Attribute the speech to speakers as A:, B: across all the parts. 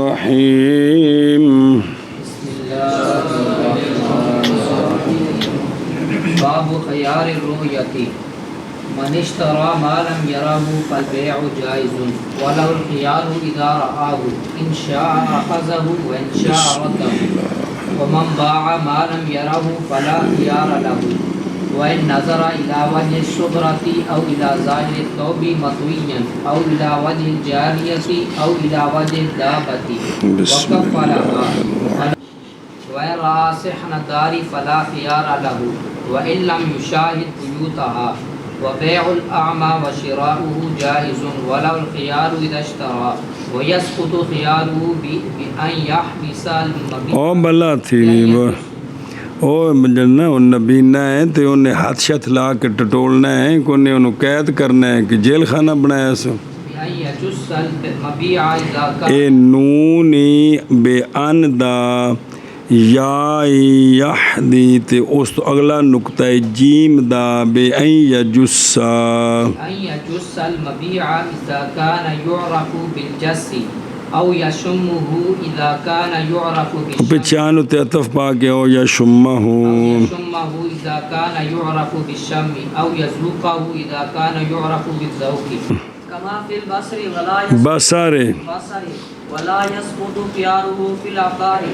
A: रहीम।
B: बाबु खयार रुयती मन इश्तरा मा लम यरहु फल-बैउ जाइज़ुन वलहुल खियारु इज़ा रआहु इन शाअ अख़ज़हु व इन शाअ रद्दहु व मन बाअ मा लम यरहु फला खियार लहु व इन नज़रा इला वजहि शुबरती औ इला ज़ाहिरि तौबी मतविय्यन औ इला वजहि जारियती औ इला वजहि दाबती व कफ़लहा व रआ सिहन दारी फला खियार लहु व इन लम युशाहिद बुयूतहा व बैउल अअमा व शिराउहु जाइज़ुन वलहुल खियारु इज़ा इश्तरा व यसक़ुतु खियारुहु बिअन यहबिसल मबीअ।
A: ओ बला थी ओ जन्ना उन नबीना है तो उन्हें हाथ शथ ला के टटोलना है कि उन्हें उन्हें कैद करना है कि जेल खाना बनाया सो। ए नूनी बेअन दा या यहदी ते उस तो अगला नुक्ता है जीम दा बेअन यजुस्सा पिछान ते अतफ पा के हो या शुम्महु बसारे
B: वला यसकुतु खियारुहु फिल अक़ारि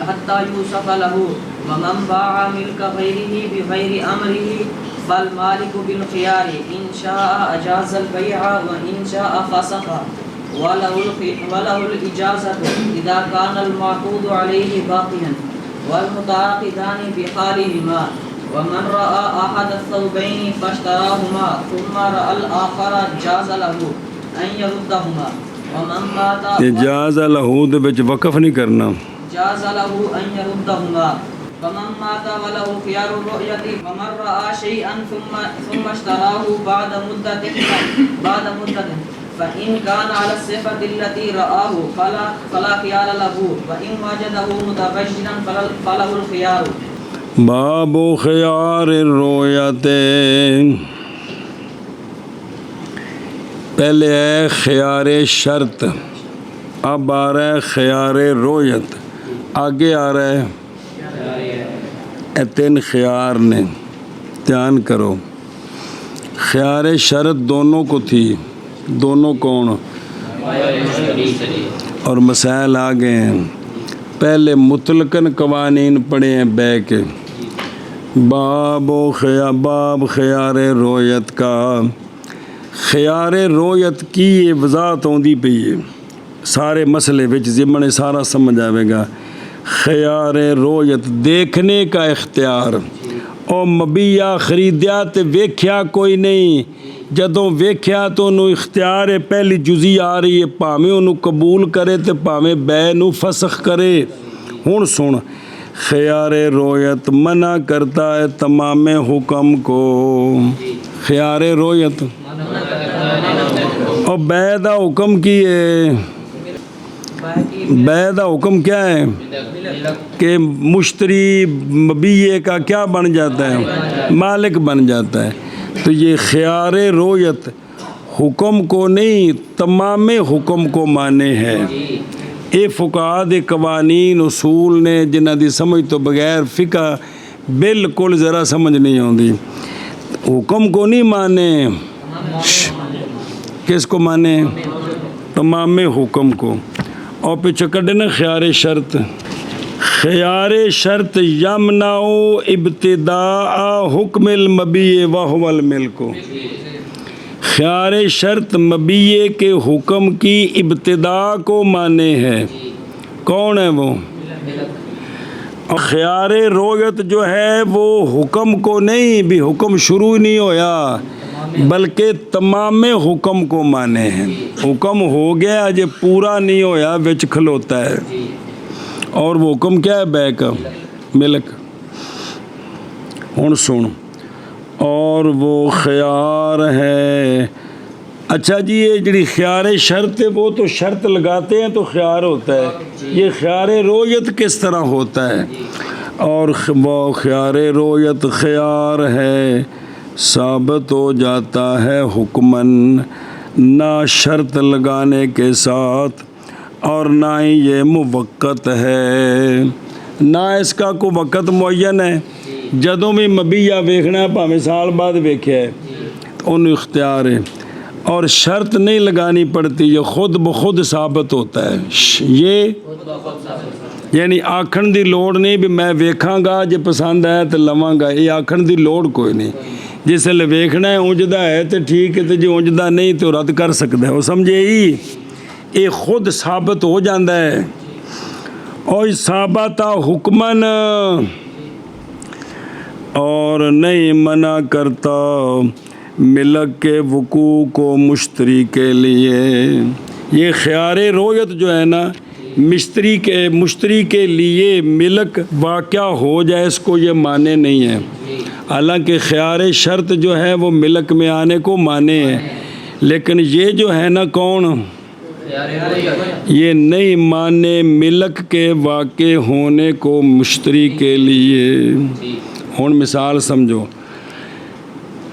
B: हत्ता यूसफ़ लहु व मन बाअ मिल्क गैरिही बिगैरि अमरिही फल मालिकु बिल खियारि इन शाअ अजाज़ल बैअ व इन शाअ फ़सख़ वलहुल इजाज़तु इज़ा कानल मअक़ूदु अलैहि बाक़ियन वल मुतआक़िदानि बिहालिहिमा व मन रअा अहद अथ-थौबैनि फ़श्तराहुमा थुम्मा रअल आख़र जाज़ लहु अन यरुद्दहुमा व मन माता
A: जाज़ लहु दे विच वक़फ़ नहीं करना
B: जाज़ लहु अन यरुद्दहुमा व मन माता व लहु खियारु रुयती व मन रअा शैअन थुम्मा इश्तराहु बअद मुद्दतिन फ़इन कान अला सिफ़ति अल्लती रआहु फला खियार लहु व इन वजदहु मुतग़य्यिरन फलहुल खियारु।
A: बाबु खियार रोयते पहले है खियार शर्त, अब आ रहा है खियार रोयत, आगे आ रहा है तीन खियार ने। ध्यान करो, खियार शर्त दोनों को थी, दोनों कौन और मसाइल आ गए हैं। पहले मुतलकन कवानीन पढ़े हैं बै के। बाब खियार रोयत का, खियार रोयत की ये वजाहत आँदी पई है सारे मसले विच, जिमने सारा समझ आएगा। खियार रोयत देखने का इख्तियार, और मबीया खरीदया तो वेख्या कोई नहीं, जदों वेख्या तो उन्होंने इख्तियार है, पहली जुजी आ रही है, भावें उन्होंने कबूल करे तो भावें बै नूं फसख करे। हुण सुन, खियार रोयत मना करता है तमाम हुक्म को। खियार रोयत और बै दा हुक्म की है? बै दा हुक्म क्या है कि मुश्तरी मबीये का क्या बन जाता है, मालिक बन जाता है। तो ये खियार रोयत हुक्म को नहीं, तमाम हुक्म को माने है। ये फुक़हा दे कवानीन उसूल ने जिन्हां दी समझ तो बगैर फ़िक़ह बिल्कुल ज़रा समझ नहीं आती। हुक्म को नहीं माने, किसको माने? तमाम हुक्म को। और पीछे कढ़ना खियार शर्त, खियार शर्त यमनाओ इब्तिदा हुक्मिल मबीए वहुवल मिल्को। खियार शर्त मबीए के हुक्म की इब्तिदा को माने है। कौन है वो? और खियार रोयत जो है वो हुक्म को नहीं, भी हुक्म शुरू नहीं होया, बल्कि तमाम हुक्म को माने हैं। हुक्म हो गया अजे पूरा नहीं होया, विच खलोता है। और वो हुक्म क्या है? बै का, मिल्क। हुण सुन, और वो खियार है। अच्छा जी, ये जी खियार शर्त है वो तो शर्त लगाते हैं तो खियार होता है। ये खियार रोयत किस तरह होता है? और वो खियार रोयत खियार है साबित हो जाता है हुक्मन, ना शर्त लगाने के साथ, और ना ही ये मुवक्कत है, ना इसका कोई वक़्त मुअय्यन है। जदों भी मबीया वेखना भावें साल बाद वेख्या है तो उन्हें इख्तियार है, और शर्त नहीं लगानी पड़ती, ये खुद ब खुद साबित होता है। ये यानी आखण की लोड़ नहीं भी मैं वेखांगा जे पसंद आया तो लवांगा, ये आखण की लोड़ कोई नहीं। जिसले वेखना है उंजदा है तो ठीक है, तो जो उंजदा नहीं तो रद्द कर सकता है, वो समझे ही, ये खुद साबित हो जाता है। और साबता हुक्मन, और नहीं मना करता मिलक के वकू को मुश्तरी के लिए। ये ख़यारे रोयत जो है ना, मुश्तरी के लिए मिलक वाक़या हो जाए, इसको ये माने नहीं है। हालांकि ख़यारे शर्त जो है वो मिलक में आने को माने है, लेकिन ये जो है ना कौन, ये नहीं माने मिलक के वाक़े होने को मुश्तरी के लिए। हुन मिसाल समझो,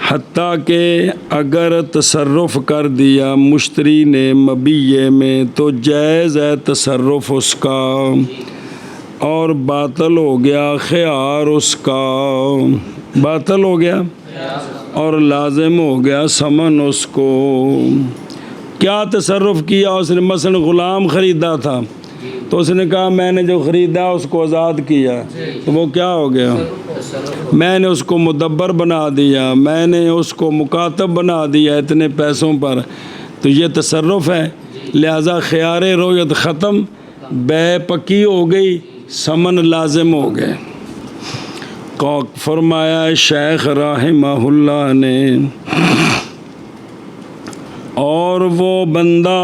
A: हत्ता के अगर तसर्रुफ़ कर दिया मुश्तरी ने मबीये में तो जायज़ है तसर्रुफ़ उसका, और बातल हो गया ख़यार उसका, बातल हो गया और लाजिम हो गया समन उसको। क्या तसर्रुफ़ किया उसने, मसलन ग़ुलाम ख़रीदा था तो उसने कहा मैंने जो ख़रीदा उसको आज़ाद किया, तो वो क्या हो गया, मैंने उसको मुदब्बर बना दिया, मैंने उसको मुकातब बना दिया इतने पैसों पर, तो ये तसर्रुफ़ है। लिहाजा ख़यारे रोयत ख़त्म, बै पक्की हो गई, समन लाजिम हो गए। फरमाया शेख राहिमहुल्लाह ने, और वो बंदा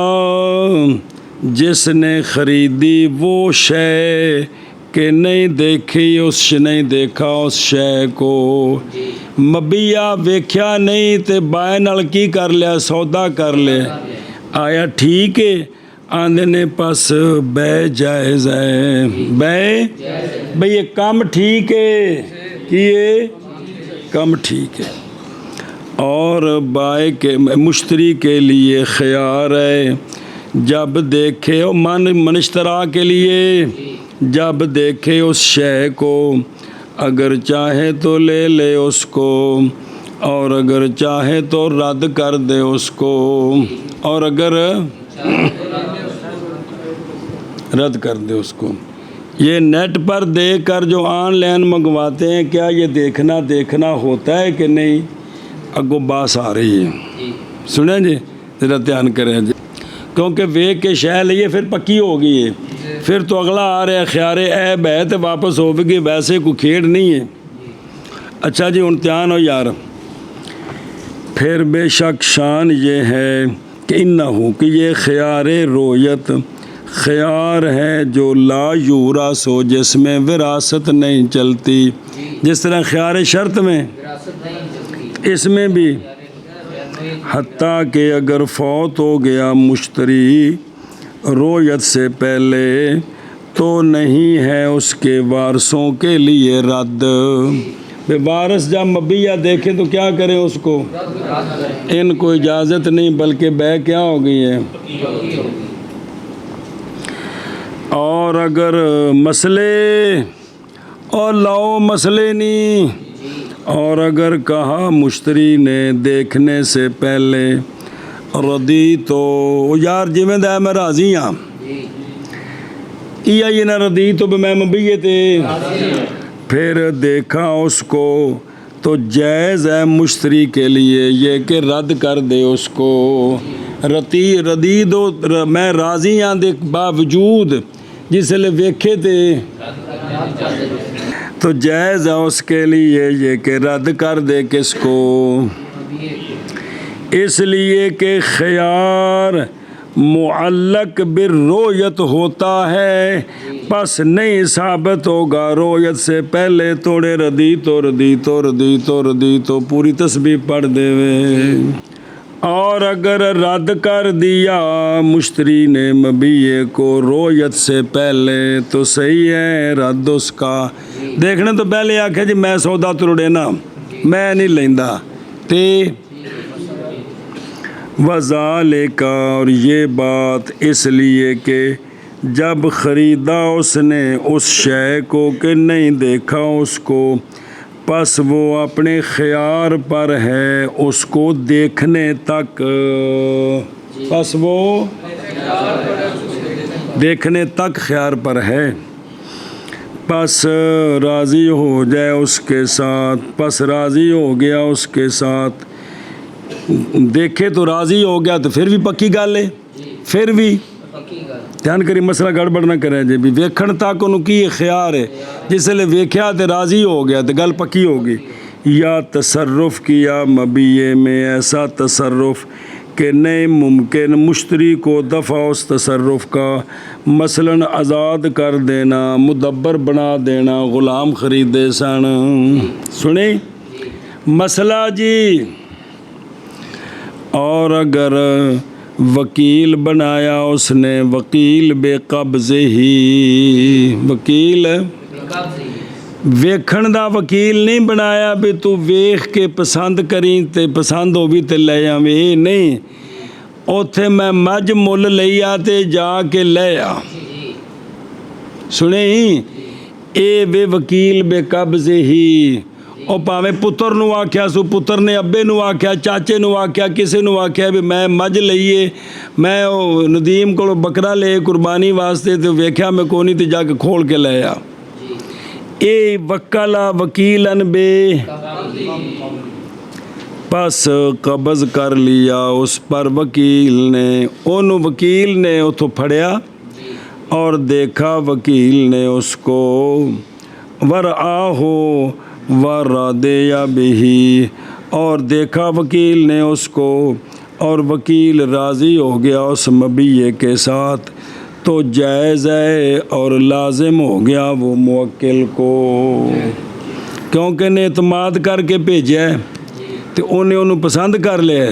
A: जिसने ख़रीदी वो शय कि नहीं देखी, नहीं देखा उस शय को, मबीया वेख्या नहीं ते बाय नाल की कर लिया, सौदा कर लिया, आया ठीक है, आंदे ने पास बै जायज़ है, बै भाई ये काम ठीक है कि ये काम ठीक है। और बाय के मुश्तरी के लिए ख़यार है, जब देखे ओ मनश्तरा के लिए, जब देखे उस शय को, अगर चाहे तो ले ले उसको, और अगर चाहे तो रद्द कर दे उसको, और अगर रद्द कर दे उसको। ये नेट पर देखकर जो ऑनलाइन मंगवाते हैं, क्या ये देखना होता है कि नहीं? अगो बास आ रही है, सुने जी, ज़रा ध्यान करें जी, क्योंकि वेख के शह लिए फिर पक्की हो गई है, फिर तो अगला आ रहा है ख्यारे ऐब है तो वापस होगी, वैसे कोई खेड़ नहीं है। अच्छा जी, हुन ध्यान हो यार, फिर बेशक शान ये है कि इन्नहु कि ये ख़यारे रोयत ख़यार है जो ला यूरास हो, जिसमें विरासत नहीं चलती। जिस तरह ख़यार शर्त में इसमें भी हत्ता के अगर फौत हो गया मुश्तरी रोयत से पहले तो नहीं है उसके वारसों के लिए रद्द। वारस जब मबीया देखे तो क्या करें उसको, इनको इजाज़त नहीं बल्कि बै क्या हो गई है। और अगर मसले और लाओ मसले नहीं, और अगर कहा मुश्तरी ने देखने से पहले रदी तो यार जिमें दा मैं राज़ी हाँ, इया ये ना रदी तो मैं मबीये थे, फिर देखा उसको तो जायज़ है मुश्तरी के लिए ये कि रद्द कर दे उसको। रदी दो मैं राज़ी हाँ दे बावजूद जिसले वेखे थे तो जायज़ है उसके लिए ये कि रद्द कर दे किसको, इसलिए कि ख़यार मुअल्लक बिर रोयत होता है, बस नहीं साबित होगा रोयत से पहले तोड़े रदी तो पूरी तस्बीह पढ़ देवे। और अगर रद्द कर दिया मुश्तरी ने मबीये को रोयत से पहले तो सही है रद्द उसका। देखने तो पहले आखे जी मैं सौदा तोड़े ना मैं नहीं लेंदा ते वज़ालिका, और ये बात इसलिए कि जब ख़रीदा उसने उस शय को कि नहीं देखा उसको, बस वो अपने ख्यार पर है उसको देखने तक, बस वो देखने तक ख्यार पर है। बस राज़ी हो जाए उसके साथ, बस राज़ी हो गया उसके साथ। देखे तो राज़ी हो गया तो फिर भी पक्की गल है, फिर भी ध्यान करी मसला गड़बड़ ना करे जे भी वेखण तक उन्होंने की ख्यार है, जिसले वेख्या तो राज़ी हो गया तो गल पक्की होगी। या तसर्रुफ़ किया मबीए में ऐसा तसर्रुफ़ कि नहीं मुमकिन मुश्तरी को दफ़ा उस तसर्रुफ़ का, मसलन आज़ाद कर देना, मुदब्बर बना देना, ग़ुलाम ख़रीदे सन। सुने मसला जी। और अगर वकील बनाया उसने, वकील बेकब्ज़े ही, वकील वेखण दा वकील नहीं बनाया भी तू वेख के पसंद करी ते पसंद हो भी ते ले आवे, ये नहीं। उथे मैं मझ मुल लई आ ते जाके ले आ। सुने ये वे वकील बेकब्ज़े ही। और भावें पुत्र नूं आख्या सू, पुत्र ने अब्बे नूं आख्या, चाचे नूं आख्या, किसी नूं आख्या भी मैं मझ लईए, मैं ओ नदीम को बकरा ले कुर्बानी वास्ते, तो वेख्या मैं कोनी तो जाके खोल के ले आ। ए वकला वकीलन बे, बस कब्ज़ कर लिया उस पर वकील ने, ओनू वकील ने उतो फड़िया और देखा वकील ने उसको, वर आहो वर दे या बिही, और देखा वकील ने उसको और वकील राज़ी हो गया उस मबीये के साथ, तो जायज़ है और लाजिम हो गया वो मुवक्किल को, क्योंकि ने एतमाद करके भेजा है तो उन्हें उन्होंने पसंद कर लिया,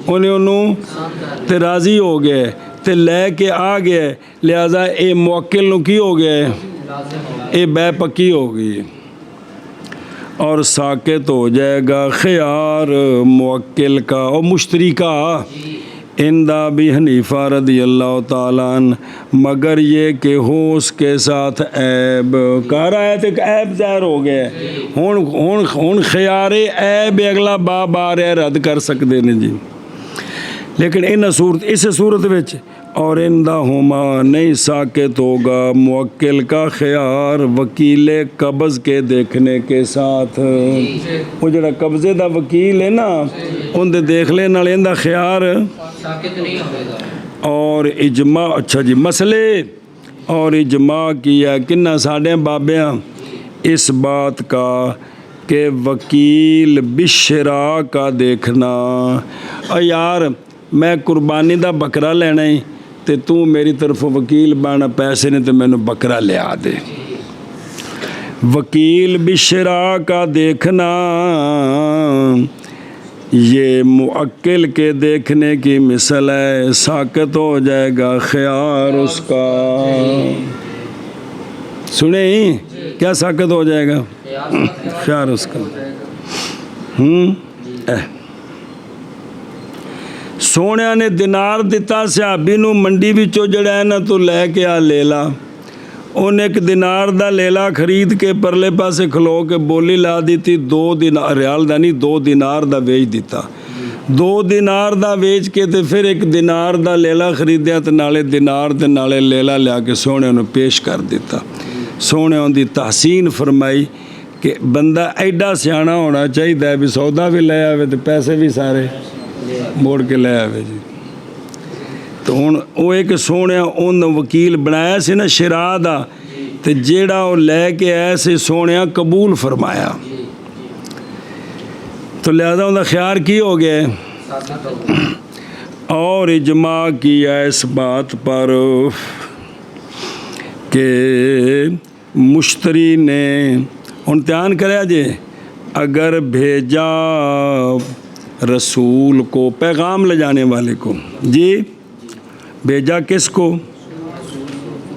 A: उन्हें उन्होंने ते राज़ी हो गए ते लैके आ गए, लिहाजा ये मुवक्किल नूं की हो गया, ये बै पक्की हो गई और साकित हो जाएगा ख्यार मुवक्किल का और मुश्तरी का। इंदा भी हनीफा रदी अल्लाह ताला अन, मगर ये कि हो उसके साथ ऐब, कह रहा है तो ऐब ज़ाहिर हो गया, हुण ख्यारे ऐब अगला बाब आ रहा रद्द कर सकते हैं जी। लेकिन इन सूरत इस सूरत विच और इंदा हुमा नहीं साकित होगा मुवक्किल का ख्यार वकील कब्ज़ के देखने के साथ। वो जरा कब्ज़े दा वकील है ना, उनके देख ले नाल इंदा ख्यार साकित नहीं होगा। और इजमा, अच्छा जी मसले और इजमा किया किन्ना साढ़े बाबियाँ इस बात का कि वकील बिशरा का देखना, और यार मैं कुर्बानी दा बकरा लेना ही ते तू मेरी तरफ वकील बन, पैसे ने तो मैनू बकरा लिया दे। वकील बिशरा का देखना ये मुअक्किल के देखने की मिसल है, साकित हो जाएगा ख्यार उसका। सुने ही क्या साकित हो जाएगा ख्यार उसका। सोनिया ने दिनार दिता सहाबी नूं मंडी विचों जिहड़ा है ना तू लैके आ ले ला। उन्हें एक दिनार दा लेला खरीद के परले पासे खलो के बोली ला दी, 2 दिनार रियाल दा नहीं 2 दिनार दा वेच दिता। 2 दिनार दा वेच के ते फिर 1 दिनार दा लेला खरीदिया ते नाले दिनार ते नाले लेला लिया के सोने नूं पेश कर दिता। सोने उनकी तहसीन फरमाई कि बंदा एडा सियाना होना चाहिए भी सौदा भी ले आवे तो पैसे भी सारे मोड़ के ले आवे जी। तो हुण वो एक सोने उन वकील बनाया से ना शिरा दा, ते जेड़ा वो लैके आया से सोने कबूल फरमाया, तो लिहाजा उनका ख्यार की हो गया। और इजमा किया इस बात पर कि मुश्तरी ने हुण ध्यान कराया जे, अगर भेजा रसूल को पैगाम ले जाने वाले को जी, भेजा किसको,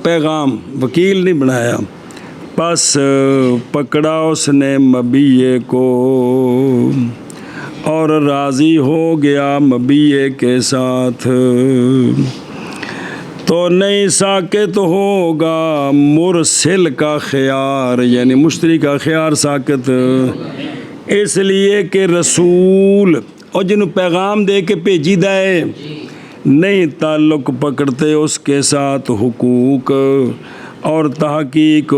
A: पैगाम, वकील नहीं बनाया, बस पकड़ा उसने मबीये को और राज़ी हो गया मबीये के साथ, तो नहीं साकित होगा मुरसिल का ख्यार, यानी मुश्तरी का ख्यार साकित इसलिए कि रसूल और जिन्हों पैगाम दे के भेजी दाए नहीं ताल्लुक़ पकड़ते उसके साथ हुकूक, और तहकीक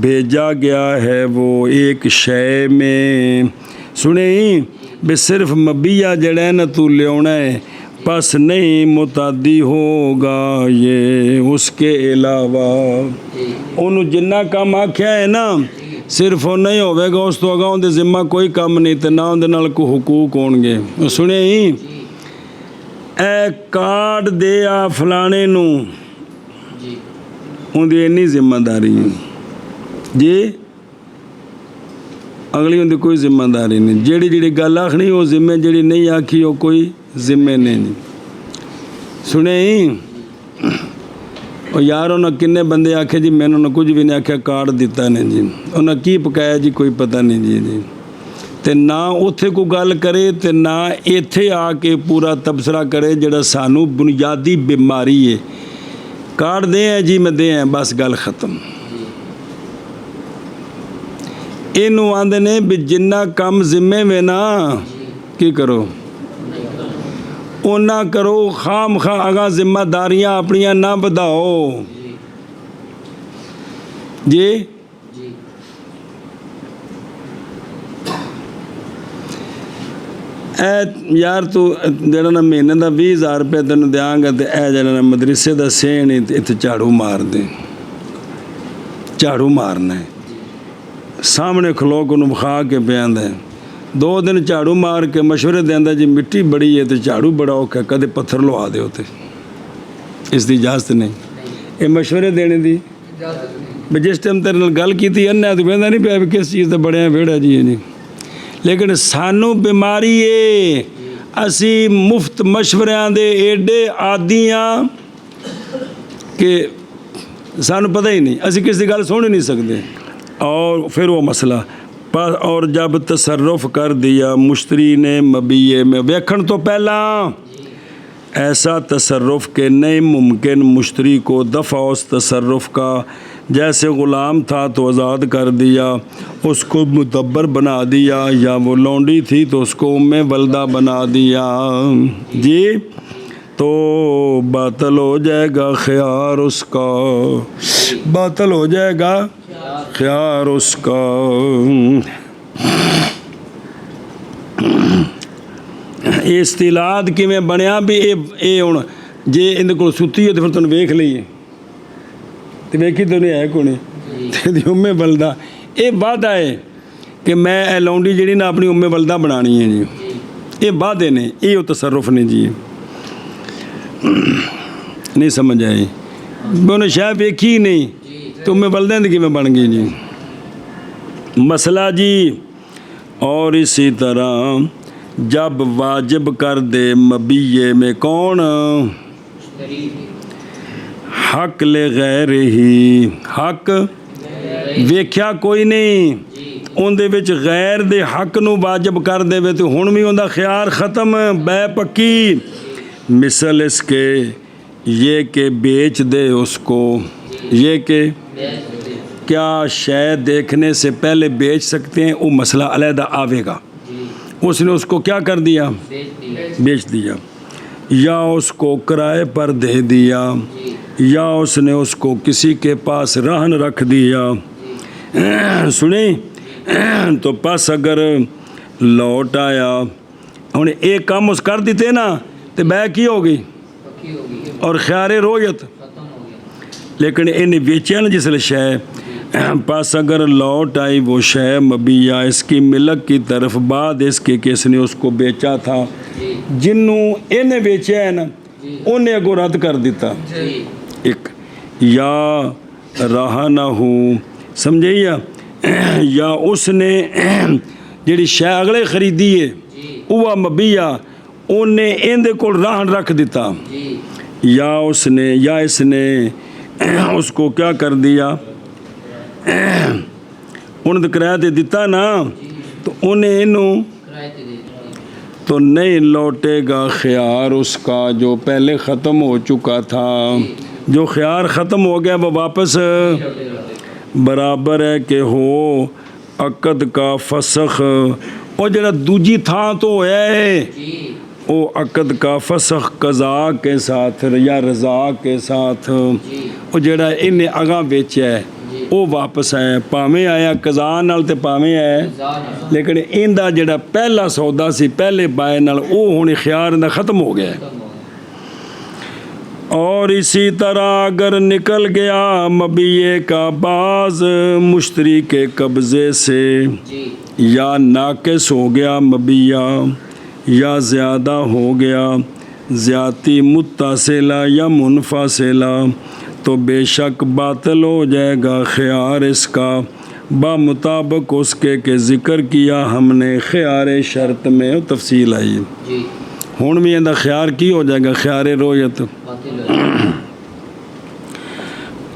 A: भेजा गया है वो एक शय में। सुने भी सिर्फ मबिया जड़ा है ना तू लियाना है, बस नहीं मुतादी होगा ये उसके अलावा। उन्होंने जिन्ना काम आख्या है ना सिर्फ वो नहीं होगा, उस तो अगा उनके जिम्मा कोई काम नहीं, तो ना उनके नाल कोई हुकूक होणगे। सुने ही ए कार्ड दे आ फलाने नू, उनकी इन्नी जिम्मेदारी जी, अगली उनकी कोई जिम्मेदारी नहीं। जेड़ी जेड़ी गल आखनी वो जिम्मे, जेड़ी नहीं आखी वो कोई जिम्मे नहीं जी। सुने ही और यार उन्हें किन्ने बंदे आखे जी मैंने उन्हें कुछ भी नहीं आख्या, कार्ड दिता नहीं जी, उन्हें की पकाया जी कोई पता नहीं जी। तो ना उत्थे को गल करे तो ना इत्थे आके पूरा तबसरा करे जड़ा सानू बुनियादी बीमारी है। कार्ड दे हैं जी मैं दे हैं, बस गल ख़त्म। इनू आंदे ने भी जिन्ना कम जिम्मे में ना की करो ओना करो, खाम खा आगा जिम्मेदारियां अपनियां ना बढ़ाओ जी। ए यार तू जरा ना महीने का 20,000 रुपया तेन देंगा, तो यह जरा ना मदरसे का सेन ही इतने झाड़ू मार दे, झाड़ू मारना है सामने खलो को विखा के पियादा है। 2 दिन झाड़ू मार के मशवरे देंदा जी मिट्टी बड़ी है तो झाड़ू बड़ा औखा, कदे पत्थर लवा दे तो इसकी इजाजत नहीं। ये मशवरे देने की भी जिस टाइम तेरे नाल गल की अन्ना तो कहता नहीं पाया भी किस चीज़ का बड़िया वेड़ा जी जी। लेकिन सानू बीमारी है असी मुफ्त मशवरियां दे एडे आदियाँ कि सानू पता ही नहीं, असी किसी की गल सुन ही नहीं सकते। और फिर वो मसला पर, और जब तसर्रुफ कर दिया मुश्तरी ने मबीए में वेखण तो पहला ऐसा तसर्रुफ के नहीं मुमकिन मुश्तरी को दफ़ा उस तसर्रुफ का, जैसे ग़ुलाम था तो आज़ाद कर दिया, उसको मुदब्बर बना दिया, या वो लौंडी थी तो उसको उम्मे वल्दा बना दिया जी, तो बातल हो जाएगा ख्यार उसका, बातल हो जाएगा ख्यार उसका। इस्तिलाद किवें बनया भी ये हुण जे इहदे कोल सुत्ती है तो फिर तुम वेख लईए तो वेखी तो नहीं है कोने ते उम्मे बलदा ये वादा है कि मैं ए लौंडी जी ना अपनी उम्मे बलदा बनानी है जी, ये वादे ने, ये तसर्रुफ ने जी। नहीं समझ आई उन्हें शायद वेखी ही नहीं तो उम्मे बलदा दी किवें बन गई जी मसला जी। और इसी तरह जब वाजिब कर दे मबीये में कौन हक ले गैर ही, हक वेख्या कोई नहीं उनदे विच गैर दे हक नू वाजिब कर देवे तो हुण भी उनदा ख्यार ख़त्म बै पक्की। मिसल इसके ये कि बेच दे उसको, ये कि क्या शय देखने से पहले बेच सकते हैं, वो मसला अलहदा आवेगा। उसने उसको क्या कर दिया, बेच दिया, या उसको किराए पर दे दिया, या उसने उसको किसी के पास रहन रख दिया। सुने तो पास अगर लौट आया हमने एक काम उस कर दिते ना तो बै की होगी और ख्यारे रोयत। लेकिन इन्हें बेचा ना जिसले शय पास अगर लौट आई वो शय मबिया इसकी मिलक की तरफ बाद इसके कि इसने उसको बेचा था, जिन्हों इन्हें बेचा है ना उन्हें अगो रद्द कर दिता। एक या रहा ना हूँ समझे, या उसने जिहड़ी शय अगले खरीदी है वह मबिया उन्हें इहदे कोल रहन रख दिता, या उसने या इसने उसको क्या कर दिया, उन्हें किराया दे दिता ना तो उन्हें इनू तो नहीं लौटेगा ख्यार उसका जो पहले ख़त्म हो चुका था। जो ख्यार ख़त्म हो गया वो वापस बराबर है कि हो अकद का फसख और जरा दूजी थां तो होया है
B: जी
A: वो अकद का फसख कज़ा के साथ या रज़ा के साथ
B: जी
A: ਉਹ ਜਿਹੜਾ ਇਹਨੇ ਅਗਾਂ ਵੇਚਿਆ ਹੈ ਉਹ ਵਾਪਸ ਆਇਆ ਭਾਵੇਂ ਆਇਆ ਕਜ਼ਾ ਨਾਲ ਤੇ ਭਾਵੇਂ ਆਇਆ
B: ज़ाल
A: ਲੇਕਿਨ ਇਹਦਾ ਜਿਹੜਾ ਪਹਿਲਾ ਸੌਦਾ ਸੀ ਪਹਿਲੇ ਬਾਏ ਨਾਲ ਉਹ ਹੁਣ ਖਿਆਰ ਦਾ ਖਤਮ ਹੋ ਗਿਆ ਹੈ। और इसी तरह अगर निकल गया मबीए का बाज मुश्तरी के कब्ज़े से
B: जी
A: या नाकिस हो गया मबिया या ज़्यादा हो गया ज़्याती मुत्तासिला या मुनफासिला तो बेशक बातिल हो जाएगा ख्यार इसका बामुताबिक उसके के ज़िक्र किया हमने ख्यार शर्त में तफसील आई
B: जी
A: हुण भी इहदा ख्यार की हो जाएगा ख्यार रोयत
B: बातिल हो जाएगा।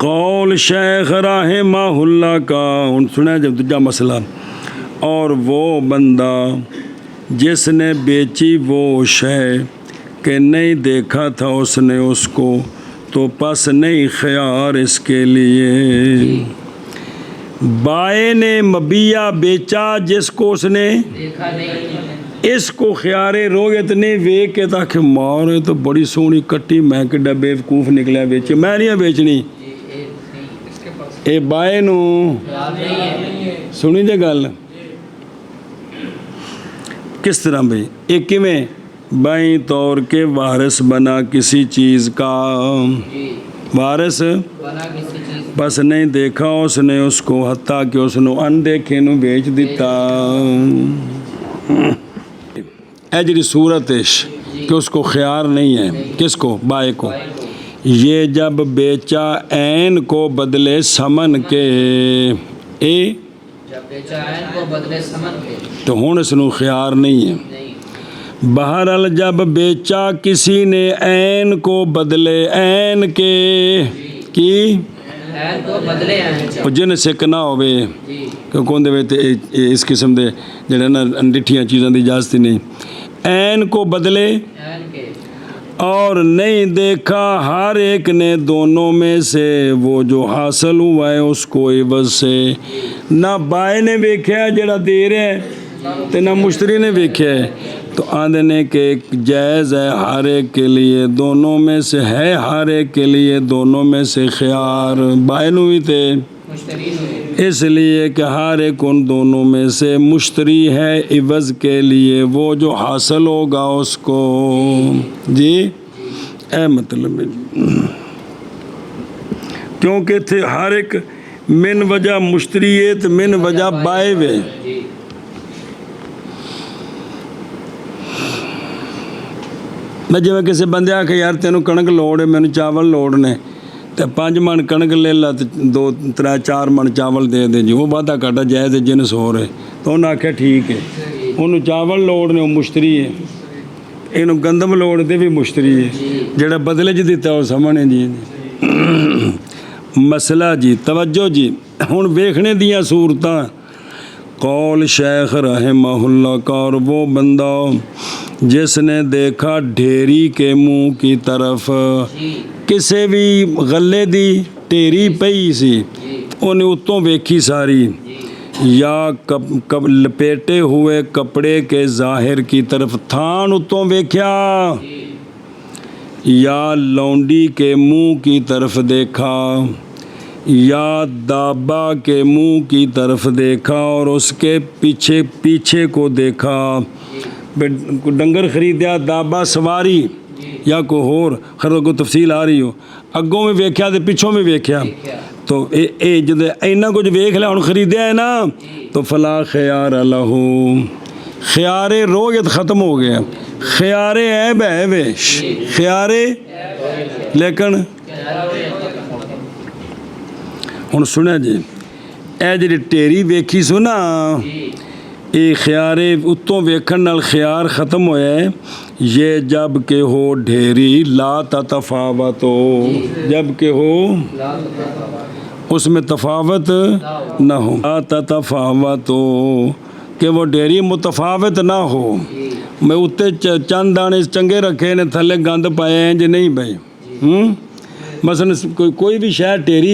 A: कौल शेख राहिमाहुल्लाह का हुण सुना जब दूजा मसला और वो बंदा जिसने बेची वो शय कि नहीं देखा था उसने उसको तो पस नहीं ख्यार इसके लिए बाए ने मबिया बेचा जिसको उसने
B: देखा नहीं
A: इसको ख्यारे रोयत ने वेख के ताकि मारे तो बड़ी सोहनी कट्टी मैं किड्डा बेवकूफ निकलिया बेची मैं नहीं बेचनी
B: जी ये नहीं इसके पास
A: ये बाए नू
B: ख्याल नहीं है
A: सुनी जे गल किस तरह भाई ये किमें बाई तौर के वारिस बना किसी चीज़ का
B: जी
A: वारिस
B: बना किसी चीज़
A: बस नहीं देखा उसने उसको हत्ता कि उसने अनदेखे नू बेच दिता ए जी सूरत है कि उसको ख्यार नहीं है किसको बाए को ये जब बेचा ऐन को बदले समन के ए
B: जब बेचा ऐन को बदले समन के
A: तो हुण इसनू ख्यार नहीं है
B: नहीं
A: बहरहाल जब बेचा किसी ने ऐन को बदले ऐन के की
B: ऐन को बदले ऐन
A: ਉਹ ਜਿਨ ਸਿੱਕ ਨਾ ਹੋਵੇ
B: जी
A: ਕਿਉਂਕਿ ਉਹਦੇ ਵਿੱਚ ਇਹ ਇਸ ਕਿਸਮ ਦੇ ਜਿਹੜੇ ਨਾ ਅੰਡਿੱਠੀਆਂ ਚੀਜ਼ਾਂ ਦੀ ਇਜਾਜ਼ਤ ਹੀ ਨਹੀਂ ऐन को बदले
B: ऐन के
A: और नहीं देखा हर एक ने दोनों में से वो जो हासिल हुआ है उसको एवज से ना बाए ने वेख्या जड़ा दे रहा है तो ना मुश्तरी ने वेख्या है तो आंदे ने कि जायज़ है हर एक के लिए दोनों में से है हर एक के लिए दोनों में से ख्यार बाए नू भी थे
B: मुश्तरी हुए
A: इसलिए कि हर एक उन दोनों में से मुश्तरी है इवज़ के लिए वो जो हासिल होगा उसको जी ए मतलब है क्योंकि थे हर एक मिन वजह मुश्तरी है तो मिन वजह बाए वे
B: जी
A: मैं जिवें किसी बंदे आखे यार तेनों कणक लोड़ है मैनू चावल लोड़ ने तो 5 मन कणक ले ला तो 2-3-4 मन चावल दे दे जी वो वाधा घाटा जायज़ जिनस हो रहे तो उन्हें आख्या ठीक है उन्होंने चावल लोड़ ने वो मुश्तरी है इनू गंदम लोड़ दे भी मुश्तरी है जेड़ा बदले च दिता वो समझने जी मसला जी तवज्जो जी हुण वेखने दियां सूरतां कौल शेख रहमहुल्लाह का और वो बंदा जिसने देखा ढेरी के मुंह की तरफ
B: जी
A: ਕਿਸੇ ਵੀ ਗੱਲੇ ਦੀ ਢੇਰੀ ਪਈ ਸੀ ਉਹਨੇ ਉੱਤੋਂ ਵੇਖੀ ਸਾਰੀ या कब लपेटे हुए कपड़े के जाहिर की तरफ थान उत्तों वेख्या या लौंडी के मुंह की तरफ देखा या दाबा के मुंह की तरफ देखा और उसके पीछे पीछे को देखा डंगर खरीदया दाबा सवारी या कोई होर खर कोई तफसील आ रही हो अगों में वेख्या तो पिछों में वेख्या तो ये जब इन्ना कुछ वेख लिया हुण खरीदया है ना तो फला ख्यार लहू ख्यारे रोयत ख़त्म हो गया ख्यारे ऐब है वे ख्यारे लेकिन हुण सुनिया जी ए जी ढेरी वेखी सो ना ये ख्यारे उत्तों वेखण नाल ख्यार ख़त्म होया है ये जब के हो ढेरी ला तफावत हो जब के हो उसमें तफावत ना हो ला तफावत हो कि वो ढेरी मुतफावत ना हो मैं उत्ते चंद दाने चंगे रखे ने थले गंद पाए हैं जी नहीं भाई ਮਸਲਨ ਕੋਈ ਵੀ ਸ਼ੈ ਢੇਰੀ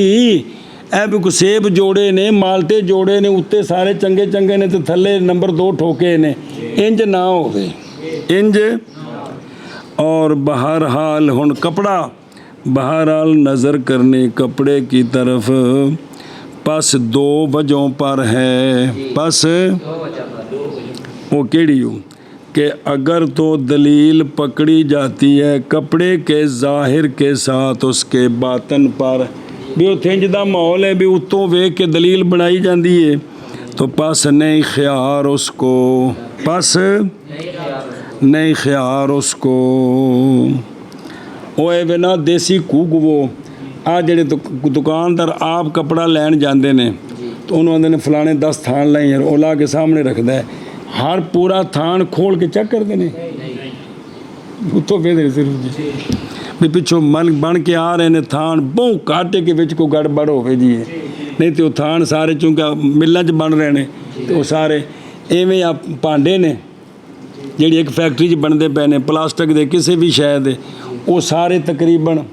A: ਇਹ ਵੀ ਕੋਈ ਸੇਬ ਜੋੜੇ ਨੇ, ਮਾਲਟੇ ਜੋੜੇ ਨੇ, ਉੱਤੇ ਸਾਰੇ ਚੰਗੇ ਚੰਗੇ ਨੇ ਤੇ ਥੱਲੇ ਨੰਬਰ 2 ਠੋਕੇ ਨੇ, ਇੰਜ ਨਾ ਹੋਵੇ, ਇੰਜ। और बहरहाल हुन कपड़ा, बहरहाल नज़र करने कपड़े की तरफ बस 2 वजहों पर है। बस वो केड़ी हो कि अगर तो दलील पकड़ी जाती है कपड़े के ज़ाहिर के साथ उसके बातन पर, भी उत्थे इंज दा माहौल है भी उत्तों वेख के दलील बनाई जाती है, तो बस नहीं ख्यार उसको, बस नहीं ख्यार उसको। ਉਹ ਇਹ ਵੇ ਨਾ ਦੇਸੀ ਕੂਕ वो ਆ ਜਿਹੜੇ ਦੁਕਾਨਦਾਰ ਆਪ ਕਪੜਾ ਲੈਣ ਜਾਂਦੇ ਨੇ ਤਾਂ ਉਹਨੂੰ ਆਂਦੇ ਨੇ ਫਲਾਣੇ 10 ਥਾਨ ਲੈ ਯਾਰ, ਉਹ ਲਾ ਕੇ ਸਾਹਮਣੇ ਰੱਖਦਾ ਹੈ, ਹਰ ਪੂਰਾ ਥਾਨ ਖੋਲ ਕੇ ਚੈੱਕ ਕਰਦੇ ਨੇ, ਉੱਤੋਂ ਵੇਖਦੇ ਸਿਰਫ ਜੀ ਵੀ ਪਿੱਛੋਂ ਮਨ ਬਣ ਕੇ ਆ ਰਹੇ ਨੇ ਥਾਨ, ਬਹੁ ਕਾਟੇ ਕੇ ਵਿੱਚ ਕੋਈ ਗੜਬੜ ਹੋਵੇ ਜੀ, ਨਹੀਂ ਤੇ ਉਹ ਥਾਨ ਸਾਰੇ ਚੁੰਕਾ ਮਿੱਲਾਂ 'ਚ ਬਣ ਰਹੇ ਨੇ ਤੇ ਉਹ ਸਾਰੇ ਐਵੇਂ ਆ ਭਾਂਡੇ ਨੇ ਜਿਹੜੀ ਇੱਕ ਫੈਕਟਰੀ 'ਚ ਬਣਦੇ ਪਏ ਨੇ ਪਲਾਸਟਿਕ ਦੇ ਕਿਸੇ ਵੀ ਸ਼ੈ ਦੇ, ਉਹ ਸਾਰੇ ਤਕਰੀਬਨ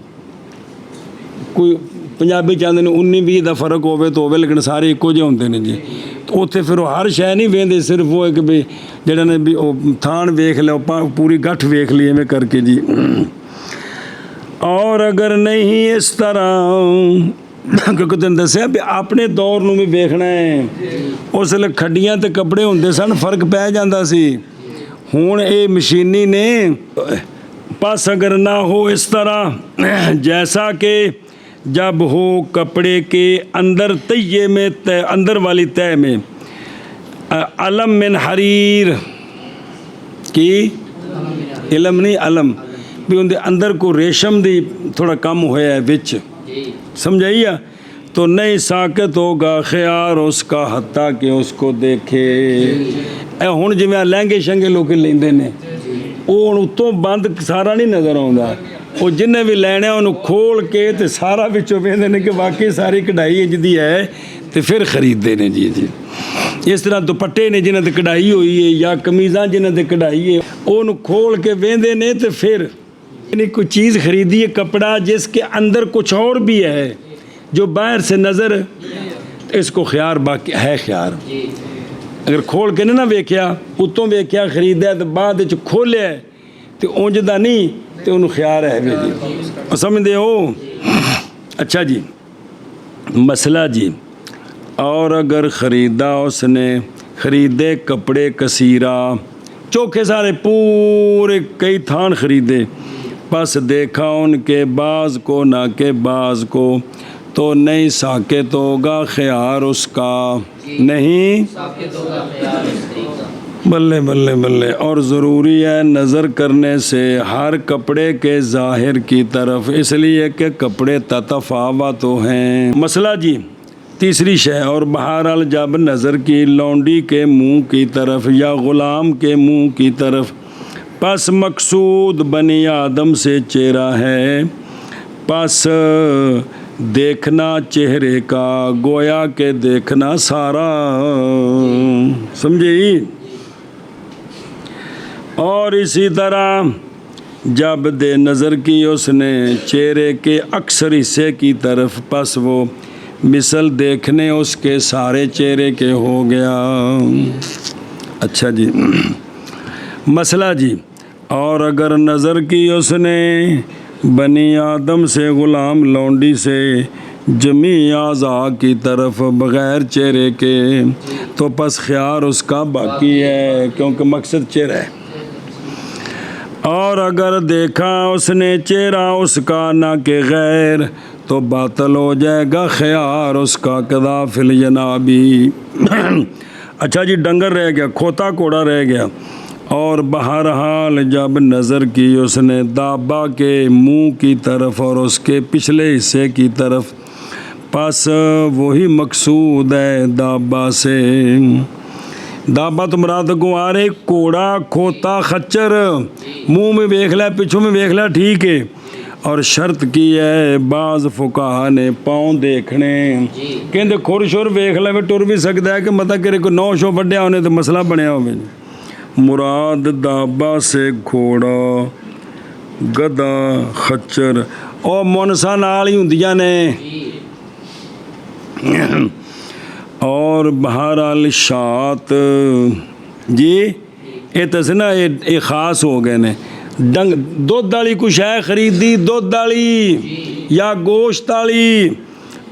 A: ਕੋਈ ਪੰਜਾਬੀ ਚਾਹੁੰਦੇ ਨੇ 19-20 ਦਾ ਫਰਕ ਹੋਵੇ ਤਾਂ ਹੋਵੇ, ਲੇਕਿਨ ਸਾਰੇ ਇੱਕੋ ਜਿਹੇ ਹੁੰਦੇ ਨੇ ਜੀ। ਉੱਥੇ ਫਿਰ ਉਹ ਹਰ ਸ਼ੈ ਨਹੀਂ ਵੇਖਦੇ, ਸਿਰਫ ਉਹ ਇੱਕ ਵੀ ਜਿਹੜਾ ਨੇ ਵੀ ਉਹ ਥਾਨ ਵੇਖ ਲਿਓ, ਪੂਰੀ ਗੱਠ ਵੇਖ ਲਈ ਐਵੇਂ ਕਰਕੇ ਜੀ। ਔਰ ਅਗਰ ਨਹੀਂ ਇਸ ਤਰ੍ਹਾਂ ਕਿਉਂਕਿ ਤੈਨੂੰ ਦੱਸਿਆ ਵੀ ਆਪਣੇ ਦੌਰ ਨੂੰ ਵੀ ਵੇਖਣਾ ਹੈ, ਉਸ ਵੇਲੇ ਖੱਡੀਆਂ ਤੇ ਕੱਪੜੇ ਹੁੰਦੇ ਸਨ, ਫਰਕ ਪੈ ਜਾਂਦਾ ਸੀ। ਹੁਣ ਇਹ ਮਸ਼ੀਨੀ ਨੇ। बस अगर ना हो इस तरह जैसा कि जब हो कपड़े के अंदर तय में अंदर वाली तय में अलम मिन हरीर की इलम नहीं अलम भी उनके अंदर को रेशम दी थोड़ा कम होया है विच, समझाइए, तो नहीं साकित होगा ख्यार उसका हत्ता कि उसको देखे। हुण जिवें लहंगे शंगे लोग लेंदे ने, ਉਹ ਹੁਣ ਉੱਤੋਂ ਬੰਦ ਸਾਰਾ ਨਹੀਂ ਨਜ਼ਰ ਆਉਂਦਾ, ਉਹ ਜਿਹਨੇ ਵੀ ਲੈਣਾ ਉਹਨੂੰ ਖੋਲ ਕੇ ਤੇ ਸਾਰਾ ਵਿੱਚੋਂ ਵੇਖਦੇ ਨੇ ਕਿ ਵਾਕਈ ਸਾਰੀ ਕਢਾਈ ਇੰਜ ਦੀ ਹੈ ਤੇ ਫਿਰ ਖਰੀਦਦੇ ਨੇ ਜੀ। ਇਸ ਤਰ੍ਹਾਂ ਦੁਪੱਟੇ ਨੇ ਜਿਨ੍ਹਾਂ 'ਤੇ ਕਢਾਈ ਹੋਈ ਹੈ ਜਾਂ ਕਮੀਜ਼ਾਂ ਜਿਨ੍ਹਾਂ 'ਤੇ ਕਢਾਈ ਹੈ, ਉਹਨੂੰ ਖੋਲ ਕੇ ਵੇਖਦੇ ਨੇ ਤੇ ਫਿਰ यानी कोई चीज़ खरीदी है कपड़ा जिसके अंदर कुछ और भी है जो बाहर से नज़र, इसको ख्यार बाकी है ख्यार। अगर खोल के ना वेख्या उत्तों वेख्या खरीदा तो बाद खोलिया तो उंज दा नहीं तो उन्होंने ख्याल है भी जी, समझते हो। अच्छा जी मसला जी, और अगर ख़रीदा उसने ख़रीदे कपड़े कसीरा चोखे सारे पूरे कई थान ख़रीदे, बस देखा उनके बाज को ना के बाज को, तो नहीं साकित होगा ख्यार उसका, नहीं बल्ले बल्ले बल्ले। और ज़रूरी है नज़र करने से हर कपड़े के ज़ाहिर की तरफ, इसलिए कि कपड़े ततफ़ावत तो हैं। मसला जी तीसरी शय, और बहरहाल जब नज़र की लौंडी के मुंह की तरफ या ग़ुलाम के मुंह की तरफ, बस मकसूद बनी आदम से चेहरा है, बस देखना चेहरे का गोया के देखना सारा, समझे। और इसी तरह जब दे नज़र की उसने चेहरे के अक्सर हिस्से की तरफ, बस वो मिसल देखने उसके सारे चेहरे के हो गया। अच्छा जी मसला जी, और अगर नज़र की उसने बनी आदम से ग़ुलाम लौंडी से जमी आज़ा की तरफ बग़ैर चेहरे के, तो बस ख्यार उसका बाकी है क्योंकि मकसद चेहरा है। और अगर देखा उसने चेहरा उसका ना के गैर, तो बातल हो जाएगा ख्यार उसका कदा फिल जनाबी। अच्छा जी डंगर रह गया, खोता कोड़ा रह गया। और बहरहाल जब नज़र की उसने दाबा के मुंह की तरफ और उसके पिछले हिस्से की तरफ, बस वही मकसूद है दाबा से। दाबा तो मुराद को आ रहे कोड़ा खोता खच्चर, मुंह में वेख लिया पिछों में वेख लिया ठीक है। और शर्त की है बाज़ फुकाहा ने पाँव देखने, कहते खुर शुर वेख ले टुर भी सकता है कि मतलब कि कोई 9 शो बढ़िया होने तो मसला बनया हो। मुराद दाबा से घोड़ा गधा खच्चर ਉਹ ਮੁਨਸਾਂ ਨਾਲ ਹੀ ਹੁੰਦੀਆਂ ਨੇ ਔਰ ਬਹਰਾਲ ਸ਼ਾਤ ਜੀ ਇਹ ਤਾਂ ਸੀ ਨਾ ਇਹ ਖਾਸ ਹੋ ਗਏ ਨੇ ਡੰਗ ਦੁੱਧ ਵਾਲੀ ਕੁਛ ਹੈ ਖਰੀਦੀ ਦੁੱਧ ਵਾਲੀ ਜਾਂ ਗੋਸ਼ਤ ਵਾਲੀ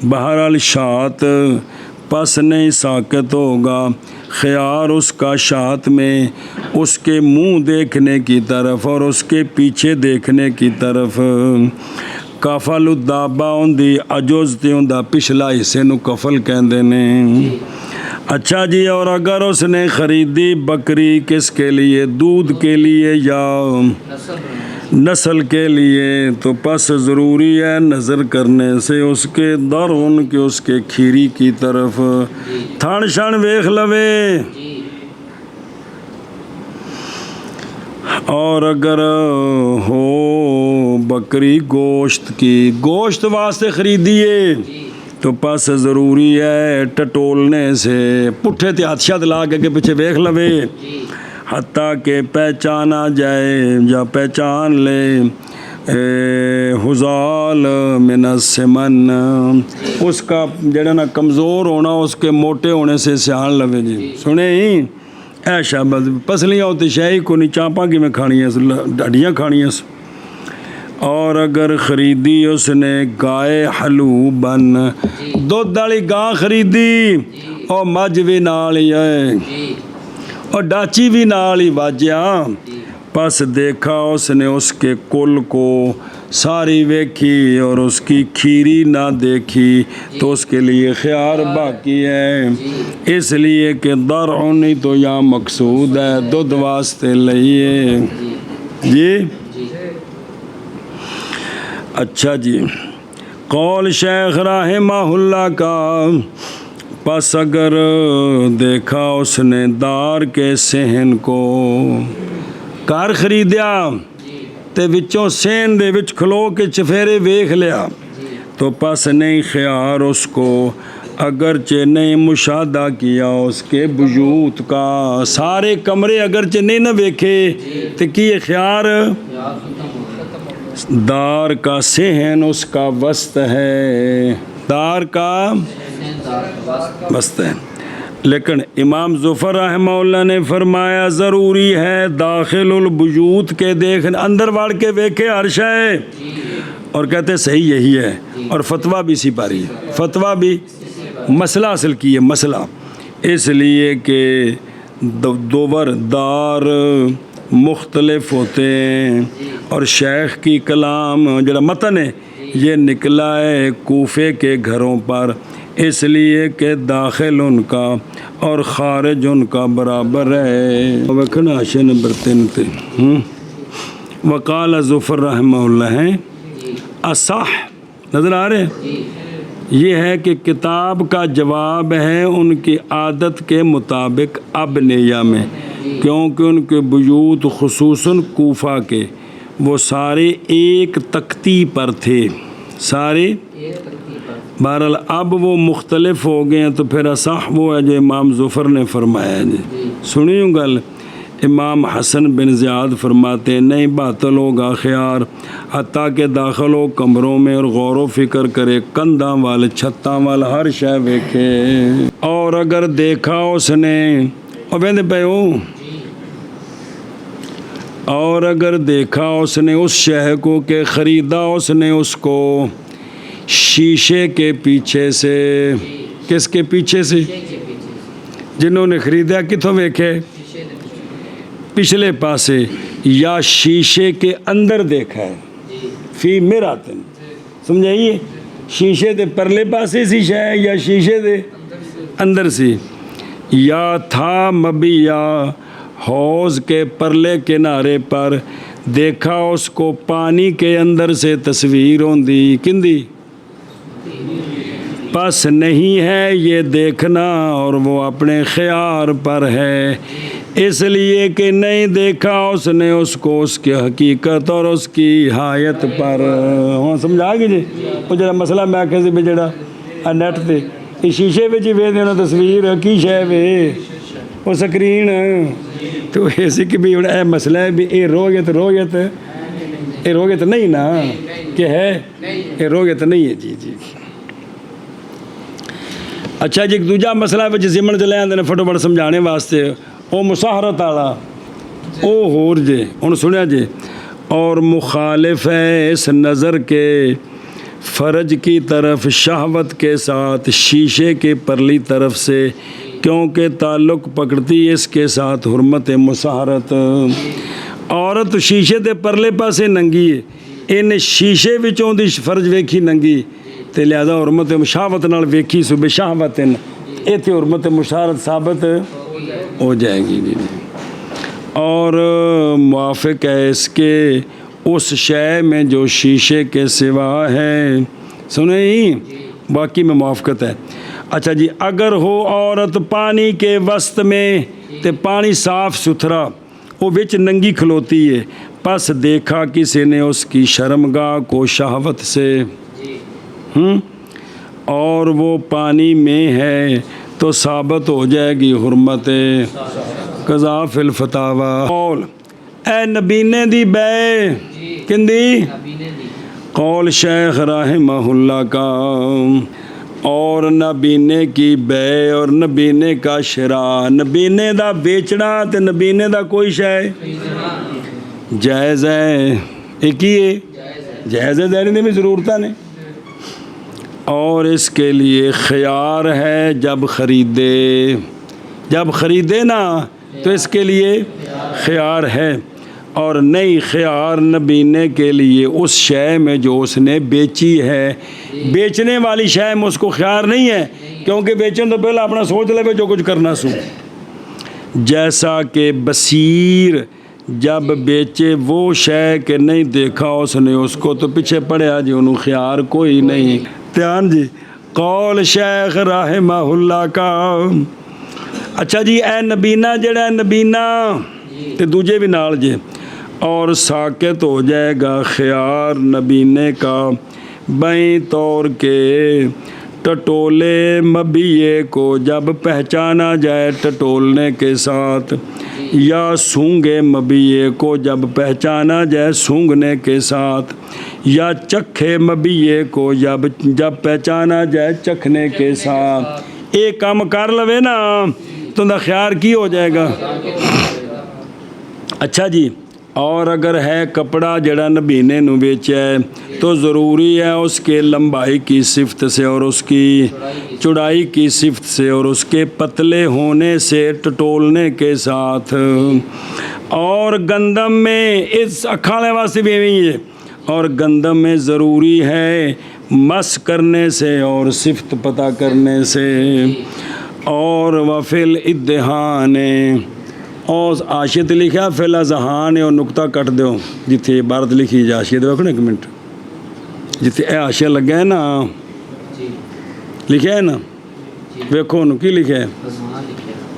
A: बहरहाल शात पस नहीं साकत होगा ख्यार उसका शात में उसके मुंह देखने की तरफ और उसके पीछे देखने की तरफ कफलुद्दाबा होंदी अजुज ते होंदा पिछला हिस्से नूं कफल कहंदे ने अच्छा जी और अगर उसने ख़रीदी बकरी किसके लिए दूध के लिए या नस्ल के लिए तो बस ज़रूरी है नज़र करने से उसके दर उनके उसके खीरी की तरफ थण छण वेख लवे और अगर हो बकरी गोश्त की गोश्त वास्ते ख़रीदिए तो बस ज़रूरी है टटोलने से पुट्ठे ते हाथ शात ला के पीछे वेख लवे हत्ता के पहचाना जाए या पहचान ले हुजाल मिनसमन उसका जड़ा ना कमज़ोर होना उसके मोटे होने से सियान लवे जी सुने ही ऐशा बस पसलियाँ होती शाही को नहीं चाँपा कि मैं खानी है ढाडियाँ खानी है और अगर ख़रीदी उसने गाय हलूबन दुध वाली गां खरीदी और मझ भी नाल ही है और डाची भी नाल ही वाजिया बस देखा उसने उसके कुल को सारी वेखी और उसकी खीरी ना देखी तो उसके लिए ख्यार बाकी है इसलिए कि दर नहीं तो यहाँ मकसूद है दुध वास्ते लइए जी अच्छा जी कौल शेख रहमहुल्लाह का बस अगर देखा उसने दार के सहन को घर खरीदिया ते विचों सहन दे विच खलो के चफेरे वेख लिया तो बस नहीं ख्यार उसको अगरचे नहीं मुशादा किया उसके वजूद का सारे कमरे अगरचे नहीं न वेखे तो की ख्यार दार का सहन उसका वस्त है दार का वस्त है लेकिन इमाम ज़ुफ़र रहमहुल्लाह ने फरमाया ज़रूरी है दाखिलुल वजूद के देख अंदर वाड़ के वेखे हर शय और कहते सही यही है और फतवा भी इसी पर ही है फतवा भी मसला हासिल किए मसला इसलिए कि दोवर दार मुख्तलिफ होते हैं और शेख की कलाम जरा मतन है ये निकला है कूफे के घरों पर इसलिए कि दाखिल उनका और खारिज उनका बराबर है वखना आशे नंबर 3 पे वकाल ज़ुफ़र रहमहुल्लाह है असह नज़र आ रहे ये है कि किताब का जवाब है उनकी आदत के मुताबिक अब नेया में क्योंकि उनके वजूद खुसूसन कूफा के वो सारे एक तख्ती पर थे सारे बहरहाल अब वो मुख्तलिफ हो गए हैं तो फिर असह वो है जो इमाम ज़ुफ़र ने फरमाया जी सुनियो गल इमाम हसन बिन ज़ियाद फरमाते नहीं बातल होगा ख्यार हत्ता के दाखिल हो कमरों में और गौर व फिक्र करे कंधा वाल छत्ता वाल हर शय वेखे और अगर देखा उसने और वेंदे पे हो और अगर देखा उसने उस शय को कि ख़रीदा उसने उसको शीशे के पीछे से किसके पीछे से जिन्होंने ख़रीदा कितों वेखे पिछले पासे या शीशे के अंदर देखा है फी मिरातन समझाइए शीशे के परले पासे शीशा है या शीशे के अंदर से या था मबिया हौज़ के परले किनारे पर देखा उसको पानी के अंदर से तस्वीर होंदी किंदी बस नहीं है ये देखना और वो अपने ख्यार पर है इसलिए कि नहीं देखा उसने उसको उसकी हकीकत और उसकी हायत पर हाँ समझा गई जी वो जरा मसला मैं आखे भी जरा नैट पर शीशे में ही वे देना तस्वीर की शय वे वो स्क्रीन तो ऐसी कि भी ए मसला है भी ये रोयत ये रोयत नहीं ना कि है, ये रोयत नहीं है जी जी। अच्छा जी, एक दूजा मसला विच जिमन च ले आंदे ने फटोफट समझाने वास्ते, वो मुसाहरत वाला, वो होर जे हुण सुनिया जे। और मुखालिफ है इस नज़र के फ़र्ज की तरफ शहवत के साथ शीशे के परली तरफ से, क्योंकि ताल्लुक़ पकड़ती इसके साथ हुर्मत मुसाहरत। औरत शीशे के परले पासे नंगी है, इन्हें शीशे विचों दी फ़र्ज वेखी नंगी, तो लिहाजा हुर्मत मुशाहवत नाल वेखी सुबह शाहवत इत्थे हुर्मत मुशाहरत साबित हो जाएगी जी। और मुआफ़िक है इसके उस शय में जो शीशे के सिवा है। सुने ही, बाकी में मुआफ़क़त है। अच्छा जी, अगर हो औरत पानी के वस्त में, तो पानी साफ़ सुथरा, वो बिच नंगी खलोती है, बस देखा किसी ने उसकी शर्मगाह को शहवत से, और वो पानी में है तो साबित हो जाएगी हुर्मत कज़ा फिल फतावा। कौल ए नबीने दी बै किंदी कौल शेख रहमहुल्लाह का, और नबीने की बै और नबीने का शरा, नबीने दा बेचना ते नबीने दा कोई शय जायज़ है, एक ही है जायज़ है, दैनी दी भी ज़रूरत ने। और इसके लिए ख़यार है जब ख़रीदे ना, तो इसके लिए ख़यार है, और नई ख़यार नबीने के लिए उस शय में जो उसने बेची है, बेचने वाली शय में उसको ख़यार नहीं है, क्योंकि बेचने तो पहले अपना सोच ले जो कुछ करना सू। जैसा कि बसीर जब बेचे वो शय के नहीं देखा उसने उसको, तो पीछे पड़े जी उन्होंने ख़यार कोई नहीं। ध्यान जी, कौल शेख रहमहुल्लाह का। अच्छा जी, ए नबीना जड़ा नबीना ते दूजे भी नाल जे, और साकित हो जाएगा ख़यार नबीने का बई तौर के टटोले मबीए को जब पहचाना जाए टटोलने के साथ, या सूंघे मबीए को जब पहचाना जाए सूंघने के साथ, या चखे मबीए को जब पहचाना जाए चखने के साथ। एक काम कर लवे ना तो ना ख्यार की हो जाएगा। अच्छा जी, और अगर है कपड़ा जड़ा नबीने नू बेचा है, तो ज़रूरी है उसके लंबाई की सिफत से और उसकी चौड़ाई की सिफत से और उसके पतले होने से टटोलने के साथ। और गंदम में इस अखाने वास्ते भी यही है, और गंदम में ज़रूरी है मस करने से और सिफत पता करने से। और वफ़िल इद्दिहान और आशियत लिखा फिल अजहान और नुकता कट दो जिथे इबारत लिखी है आशियत। देखो ना एक मिनट, जिथे ए आशिया लगा है ना, लिखा है ना, वेखो की लिखा है,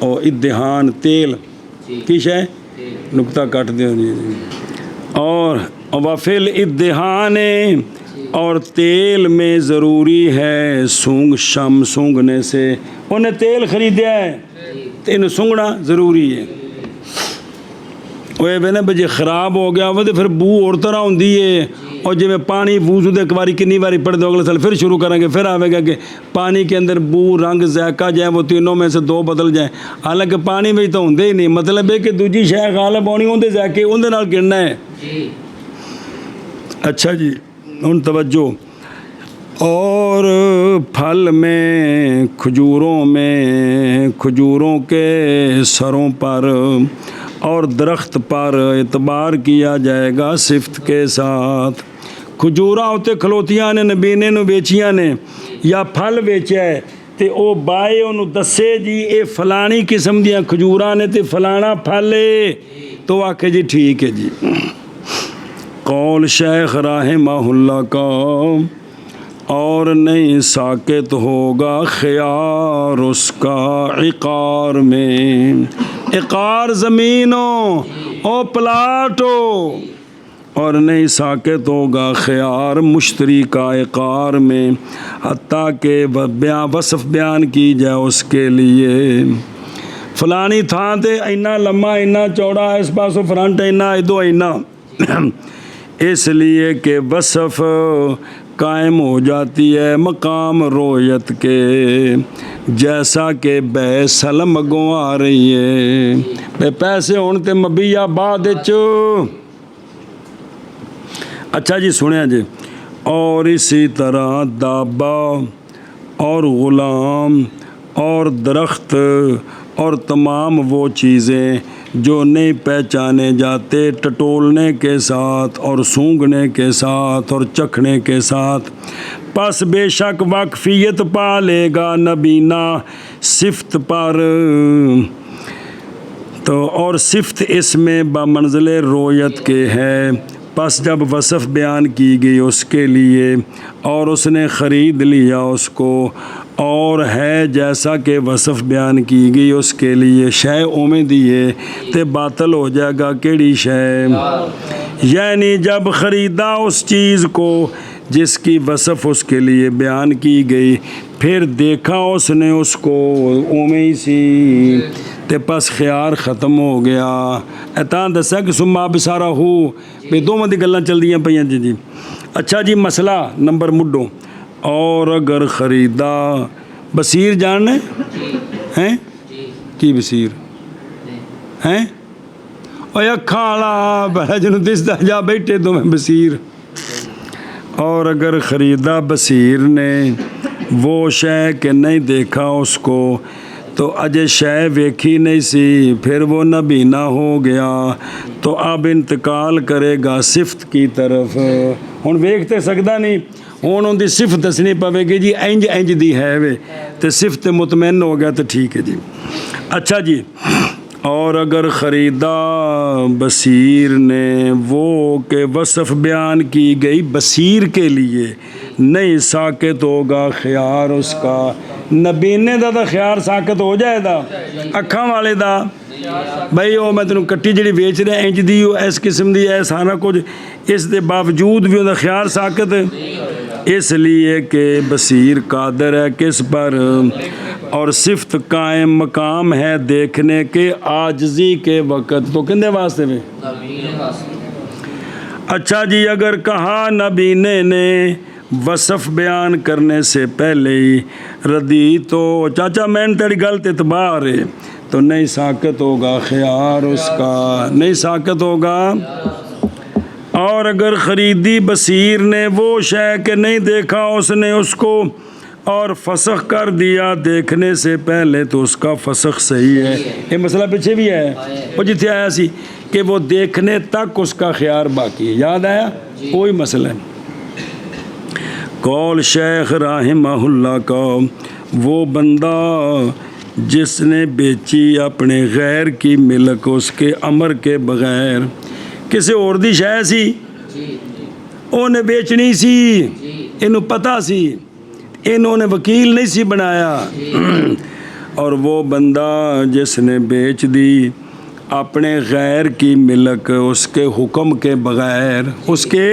A: और इद्दिहान तेल किश है, नुकता कट दो जी। और वफ़िल इद्दिहान और तेल में ज़रूरी है सूंघ शम सूंघने से। उन्हें तेल ख़रीदा है तो इन्हें सूंघना ज़रूरी है। वो ना बजे ख़राब हो गया वो तो फिर बू और तरह होंगी है। और जिमें पानी वूज़ू एक बारी कितनी बारी पढ़ दो अगले साल फिर शुरू करेंगे, फिर आएगा कि पानी के अंदर बू रंग जायका जाए वो तीनों में से दो बदल जाए। हालांकि पानी में तो होंगे ही नहीं, मतलब है कि दूजी शय गालब आनी उनके जाके उनके नाल गिनना है। अच्छा जी, उन तवज्जो। और फल में खजूरों के सरों पर और दरख्त पर एतबार किया जाएगा सिफ्त के साथ। खजूरा उत्ते खलोतियां ने नबीने नू बेचियां ने या फल बेचा है तो वह बाए उन्होंने दसे जी ये फलानी किस्म दियाँ खजूरां ने तो फलाना फल है, तो आखे जी ठीक है जी। कौल शेख रहमहुल्लाह का, और नहीं साकित होगा ख़यार उसका इकार में। इकार ज़मीनों ओ प्लाटो, और नहीं साकित होगा ख़यार मुश्तरी का इकार में, हत्ता के वसफ़ बयान की जाए उसके लिए। फलानी थां ते इन्ना लम्मा इन्ना चौड़ा, इस पासों फ्रंट इन्ना इदो इन्ना, इसलिए कि वसफ़ कायम हो जाती है मकाम रोयत के, जैसा कि बे सलम अगों आ रही है बे पैसे होने ते मबीया बाद विच। अच्छा जी सुनिया जी। और इसी तरह दाबा और ग़ुलाम और दरख्त और तमाम वो चीज़ें जो नहीं पहचाने जाते टटोलने के साथ और सूंघने के साथ और चखने के साथ, पस बेशक वाकफियत पा लेगा नबीना सिफ्त पर। तो और सिफ्त इसमें बमंज़िले रोयत के है। बस जब वसफ़ बयान की गई उसके लिए और उसने ख़रीद लिया उसको, और है जैसा कि वसफ़ बयान की गई उसके लिए, शय उमें दिए तो बातल हो जाएगा केड़ी शय। यानी जब ख़रीदा उस चीज़ को जिसकी वसफ़ उसके लिए बयान की गई, फिर देखा उसने उसको उमें ही सी, ते बस ख्यार ख़त्म हो गया। इतां दसा कि सुम्मा बिसारा हो भी दोवां दी गल्लां चलदियां पईयां जी। अच्छा जी मसला नंबर मुड्डो। और अगर ख़रीदा बसीर जानने हैं की बसीर हैं और अखा वाला बड़ा जिन्हों दिसदा जा बैठे दो में बसीर। और अगर ख़रीदा बसीर ने वो शय के नहीं देखा उसको, तो अजय शय वेखी नहीं सी, फिर वो नबीना हो गया, तो अब इंतकाल करेगा सिफ्त की तरफ। हुण वेख ते सकदा नहीं, हुण उनकी सिफ्त दसनी पवेगी जी इंज इंज दी है वे, तो सिफ्त मुतमैन हो गया तो ठीक है जी। अच्छा जी। और अगर ख़रीदा बसीर ने वो के वसफ़ बयान की गई बसीर के लिए नहीं साकित होगा ख्यार उसका। नबीने दा तो ख्यार साकित हो जाएगा, अखां वाले दा बई वो मैं तेन कट्टी जी वेच रहा इंज दी इस किस्म की है सारा कुछ, इस दे बावजूद भी उसका ख्यार साकित, इसलिए कि बसीर कादर है किस पर, और सिफ्त कायम मकाम है देखने के आजजी के वक़्त। तो किंदे वास्ते में? अच्छा जी। अगर कहा नबीने ने वसफ़ बयान करने से पहले ही रदी, तो चाचा मैंने तेरी गलत इतबार है, तो नहीं साकित होगा ख्यार उसका, नहीं साकित होगा। और अगर ख़रीदी बसीर ने वो शय के नहीं देखा उसने उसको और फसख कर दिया देखने से पहले, तो उसका फसख सही है। ये मसला पीछे भी है वो जिथे आया सी कि वो देखने तक उसका ख्यार बाकी है, याद आया कोई मसला है। कौल शेख राहिमहुल्लाह का, वो बंदा जिसने बेची अपने गैर की मिलक उसके अमर के बगैर, किसी और दी शय सी उन्हें बेचनी सी, इनू पता सी, इन्होंने वकील नहीं सी बनाया, और वो बंदा जिसने बेच दी अपने गैर की मिलक उसके हुक्म के बगैर उसके,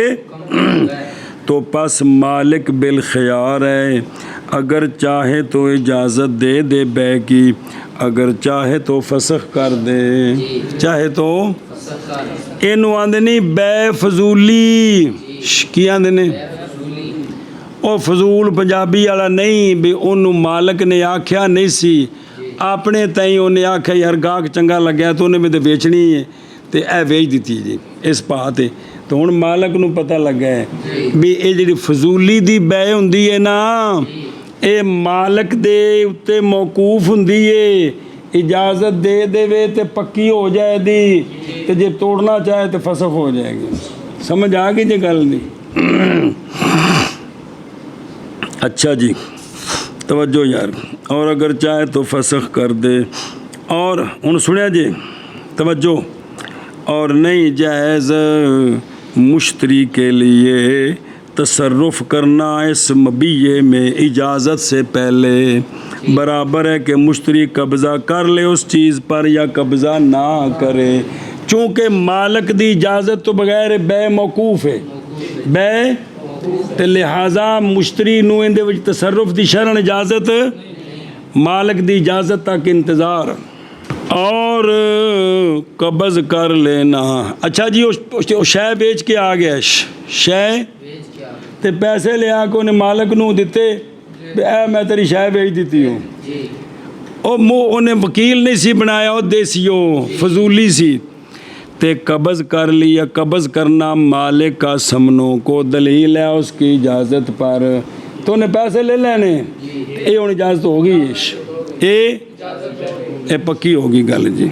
A: तो पस मालिक बिल ख़ियार है, अगर चाहे तो इजाज़त दे दे बै की, अगर चाहे तो फसख कर दे, चाहे तो इनू आंदे नहीं बै फजूली, की आंदे ने ਉਹ ਫਜ਼ੂਲ ਪੰਜਾਬੀ ਵਾਲਾ ਨਹੀਂ ਵੀ ਉਹਨੂੰ ਮਾਲਕ ਨੇ ਆਖਿਆ ਨਹੀਂ ਸੀ, ਆਪਣੇ ਤਾਈਂ ਉਹਨੇ ਆਖਿਆ ਯਾਰ ਗਾਹਕ ਚੰਗਾ ਲੱਗਿਆ ਤਾਂ ਉਹਨੇ ਵੀ ਤਾਂ ਵੇਚਣੀ ਹੈ ਤੇ ਇਹ ਵੇਚ ਦਿੱਤੀ ਜੀ ਇਸ ਭਾਅ 'ਤੇ। ਤਾਂ ਹੁਣ ਮਾਲਕ ਨੂੰ ਪਤਾ ਲੱਗਾ ਹੈ ਵੀ ਇਹ ਜਿਹੜੀ ਫਜ਼ੂਲੀ ਦੀ ਬੈ ਹੁੰਦੀ ਹੈ ਨਾ, ਇਹ ਮਾਲਕ ਦੇ ਉੱਤੇ ਮੌਕੂਫ ਹੁੰਦੀ ਏ, ਇਜਾਜ਼ਤ ਦੇ ਦੇਵੇ ਤੇ ਪੱਕੀ ਹੋ ਜਾਏਗੀ, ਤੇ ਜੇ ਤੋੜਨਾ ਚਾਹੇ ਤਾਂ ਫਸਖ ਹੋ ਜਾਏਗੀ। ਸਮਝ ਆ ਗਈ ਜੇ ਗੱਲ ਨਹੀਂ? अच्छा जी तवज्जो यार। और अगर चाहे तो फसख कर दे, और हुण सुनिया जी तवज्जो, और नहीं जायज़ मुश्तरी के लिए तसर्रुफ़ करना इस मबीये में इजाज़त से पहले, बराबर है कि मुश्तरी कब्ज़ा कर ले उस चीज़ पर या कब्ज़ा ना करे, चूँकि मालक दी इजाज़त तो बगैर बै मौकूफ़ है बै, तो लिहाजा मुश्तरी नूं इहदे विच तसर्रुफ दी शरन इजाज़त, मालिक दी इजाज़त तक इंतज़ार। और कब्ज़ कर लेना। अच्छा जी, ਉਹ ਸ਼ੈ ਵੇਚ ਕੇ ਆ ਗਿਆ, ਸ਼ੈ
B: बेच के आ गए।
A: ਤੇ ਪੈਸੇ ਲਿਆ ਕੇ ਉਹਨੇ ਮਾਲਕ ਨੂੰ ਦਿੱਤੇ ਵੀ ਇਹ ਮੈਂ ਤੇਰੀ ਸ਼ੈ ਵੇਚ ਦਿੱਤੀ ਹੂੰ।
B: जी
A: ਉਹ ਮੂੰਹ ਉਹਨੇ ਵਕੀਲ नहीं सी बनाया, ਉਹ देसी फजूली सी, ते कब्ज़ कर लिया। कब्ज़ करना मालिक का समनों को दलील है उसकी इजाज़त पर, तो उन्हें पैसे ले लेने, ये हुण इजाज़त हो गई, ये पक्की होगी गल जी।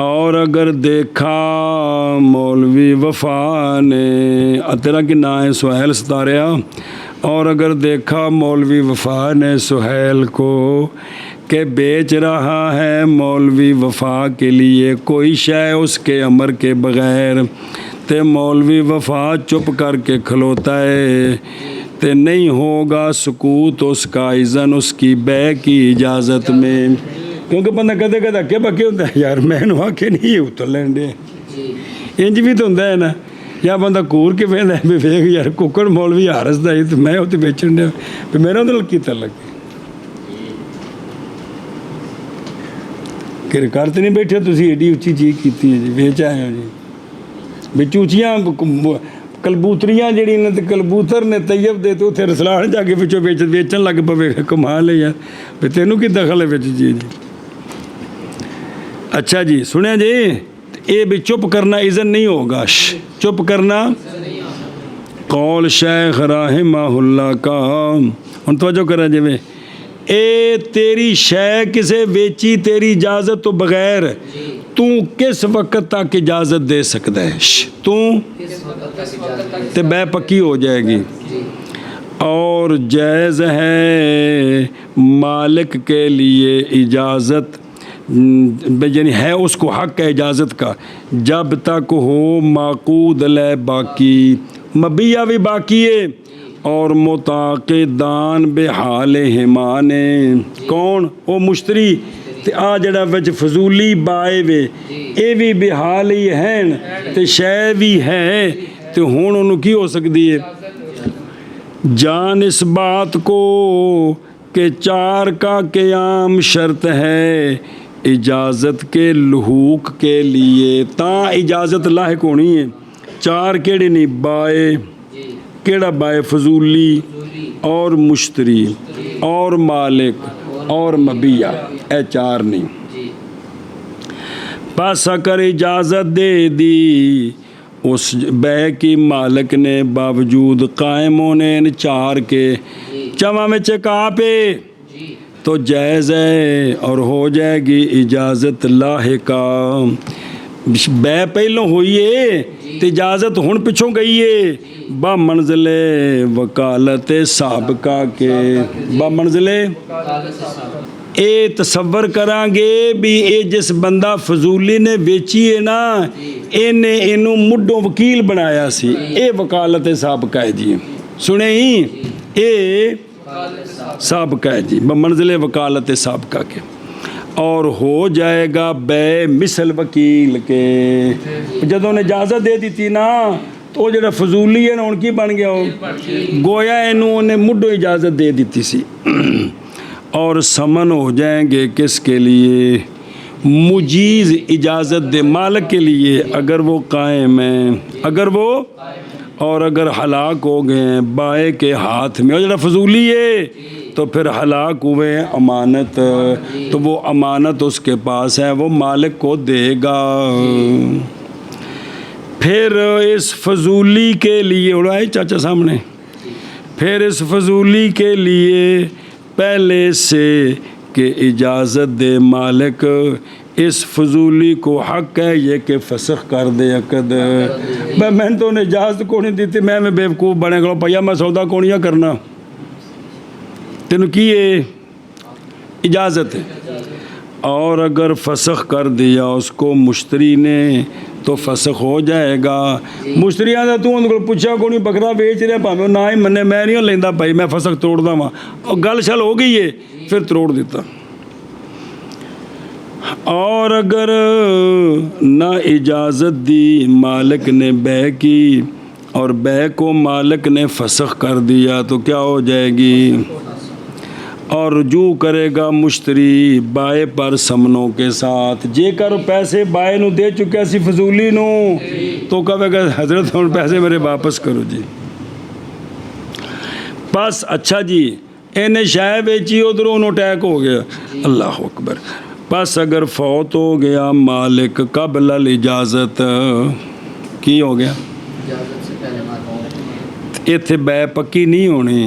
A: और अगर देखा मौलवी वफा ने, तेरा कि ना है सुहैल सतारिया, और अगर देखा मौलवी वफा ने सुहैल को कि बेच रहा है मौलवी वफा के लिए कोई शय उसके अमर के बग़ैर, ते मौलवी वफा चुप करके खलोता है, ते नहीं होगा सकूत उसका इज़न उसकी बै की इजाज़त में। क्योंकि बंदा कदे कदे अगे पक्के होंदा है, यार मैनू आखे नहीं उतर लैन दे,
B: जी
A: इंज भी तो होंदा है ना, या बंदा घूर के वेंदा है भी वेख यार कुकड़ मौलवी हारस दा तो मैं उत्ते बेचण दे भी मेरा उहदे नाल की तलक कि कर तो नहीं बैठे तुसीं एडी उच्ची चीज़ कीती है जी, वेच आए हो जी। बिच उच्चियां कलबूतरियां जिहड़ी ने ते कलबूतर ने तैयब दे ते उत्थे रसलान जाके पिछों बेचण लग पवे, कमाल है यार, भी तैनूं की दखल है विच जी। अच्छा जी सुनिया जी, ये भी चुप करना इज़न नहीं होगा, चुप करना कौल शेख राहिमहुल्लाह का। हुण तवज्जो करा जिवें ए तेरी शै किसे बेची तेरी इजाज़त तो बगैर, तू किस वक्त तक इजाज़त दे सकता है, तू
B: किस वक्त तक इजाज़त
A: ते बै पक्की हो जाएगी।
B: जी
A: और जायज़ है मालिक के लिए इजाज़त, यानी है उसको हक़ है इजाज़त का, जब तक हो माकूद ले बाकी, मबिया भी बाकी है, और मुताक़िदान बेहाल हिमाने, कौन वो मुश्तरी ते आ जड़ा विच फजूली बाए वे ये भी बेहाल ही हैं, ते शै भी है, ते हुण उन्होंने की हो सकती है। जान इस बात को कि चार का क़याम शर्त है इजाज़त के लहूक के लिए, ता इजाज़त लाहिक होनी है। चार केड़े नहीं, बाए केड़ा बाए, फजूली और मुश्तरी और मालिक और मबिया, ए चार नहीं।
B: जी
A: बस अगर इजाज़त दे दी उस बै की मालिक ने बावजूद कायम होने इन चार के, चवा में चका पे
B: जी
A: तो जायज़ है और हो जाएगी इजाज़त लाहिका। बै पहलों हुई है तो इजाज़त हुण पिछों गई है, बा मंजिले वकालत साबका के, बा मंजिले
B: कागज़ से साफ।
A: ये तसव्वर करांगे भी ये जिस बंदा फजूली ने बेची है ना, इन्हें इनू मुड्ढों वकील बनाया सी, ये वकालत साबका है जी, सुने ही ये साबका है जी, मंजिले वकालत साबका के। और हो जाएगा बे मिसल वकील के, जदों ने इजाज़त दे दी थी ना तो वो जड़ा फजूली है ना उनकी बन गया, वो गोया इनू उन्हें मुड्ढों इजाज़त दे दी थी। और समन हो जाएंगे किसके लिए, मुजीज़ इजाज़त दे मालिक के लिए, अगर वो कायम है, अगर वो और अगर हलाक हो गए हैं बाए के हाथ में, और जरा फजूली है तो फिर हलाक हुए अमानत, तो वो अमानत उसके पास है, वो मालिक को देगा। फिर इस फजूली के लिए उड़ाए चाचा सामने, फिर इस फजूली के लिए पहले से कि इजाज़त दे मालिक, इस फजूली को हक है ये कि फसख कर दे अकद। मैंने तो उन्हें इजाज़त को नहीं दी थी, मैं बेवकूफ़ बने गया भैया मैं सौदा कौन या करना, तेन की ये इजाज़त है। और अगर फसख कर दिया उसको मुश्तरी ने तो फसख हो जाएगा। मुश्तरी आंदा तू उन्हें को पूछा को नहीं बकरा बेच रहा भावें ना ही मन्ने, मैं नहीं लेंदा भाई मैं फसख तोड़दा वां, और गल शल हो गई है फिर तोड़ दिता। और अगर ना इजाज़त दी मालिक ने बै की और बै को मालिक ने फसख कर दिया तो क्या हो जाएगी। और रुजू करेगा मुश्तरी बाए पर समनों के साथ। जेकर पैसे बाए नू दे चुका सी फजूली नू तो कहेगा हजरत हुण पैसे मेरे वापस करो जी। बस अच्छा जी इन्हें शाय बेची उधरों उन्होंने अटैक हो गया, अल्लाह अकबर। बस अगर फौत हो गया मालिक कबल अल इजाज़त, की हो गया
B: इजाज़त से पहले मार
A: इत्थे बै पक्की नहीं होनी,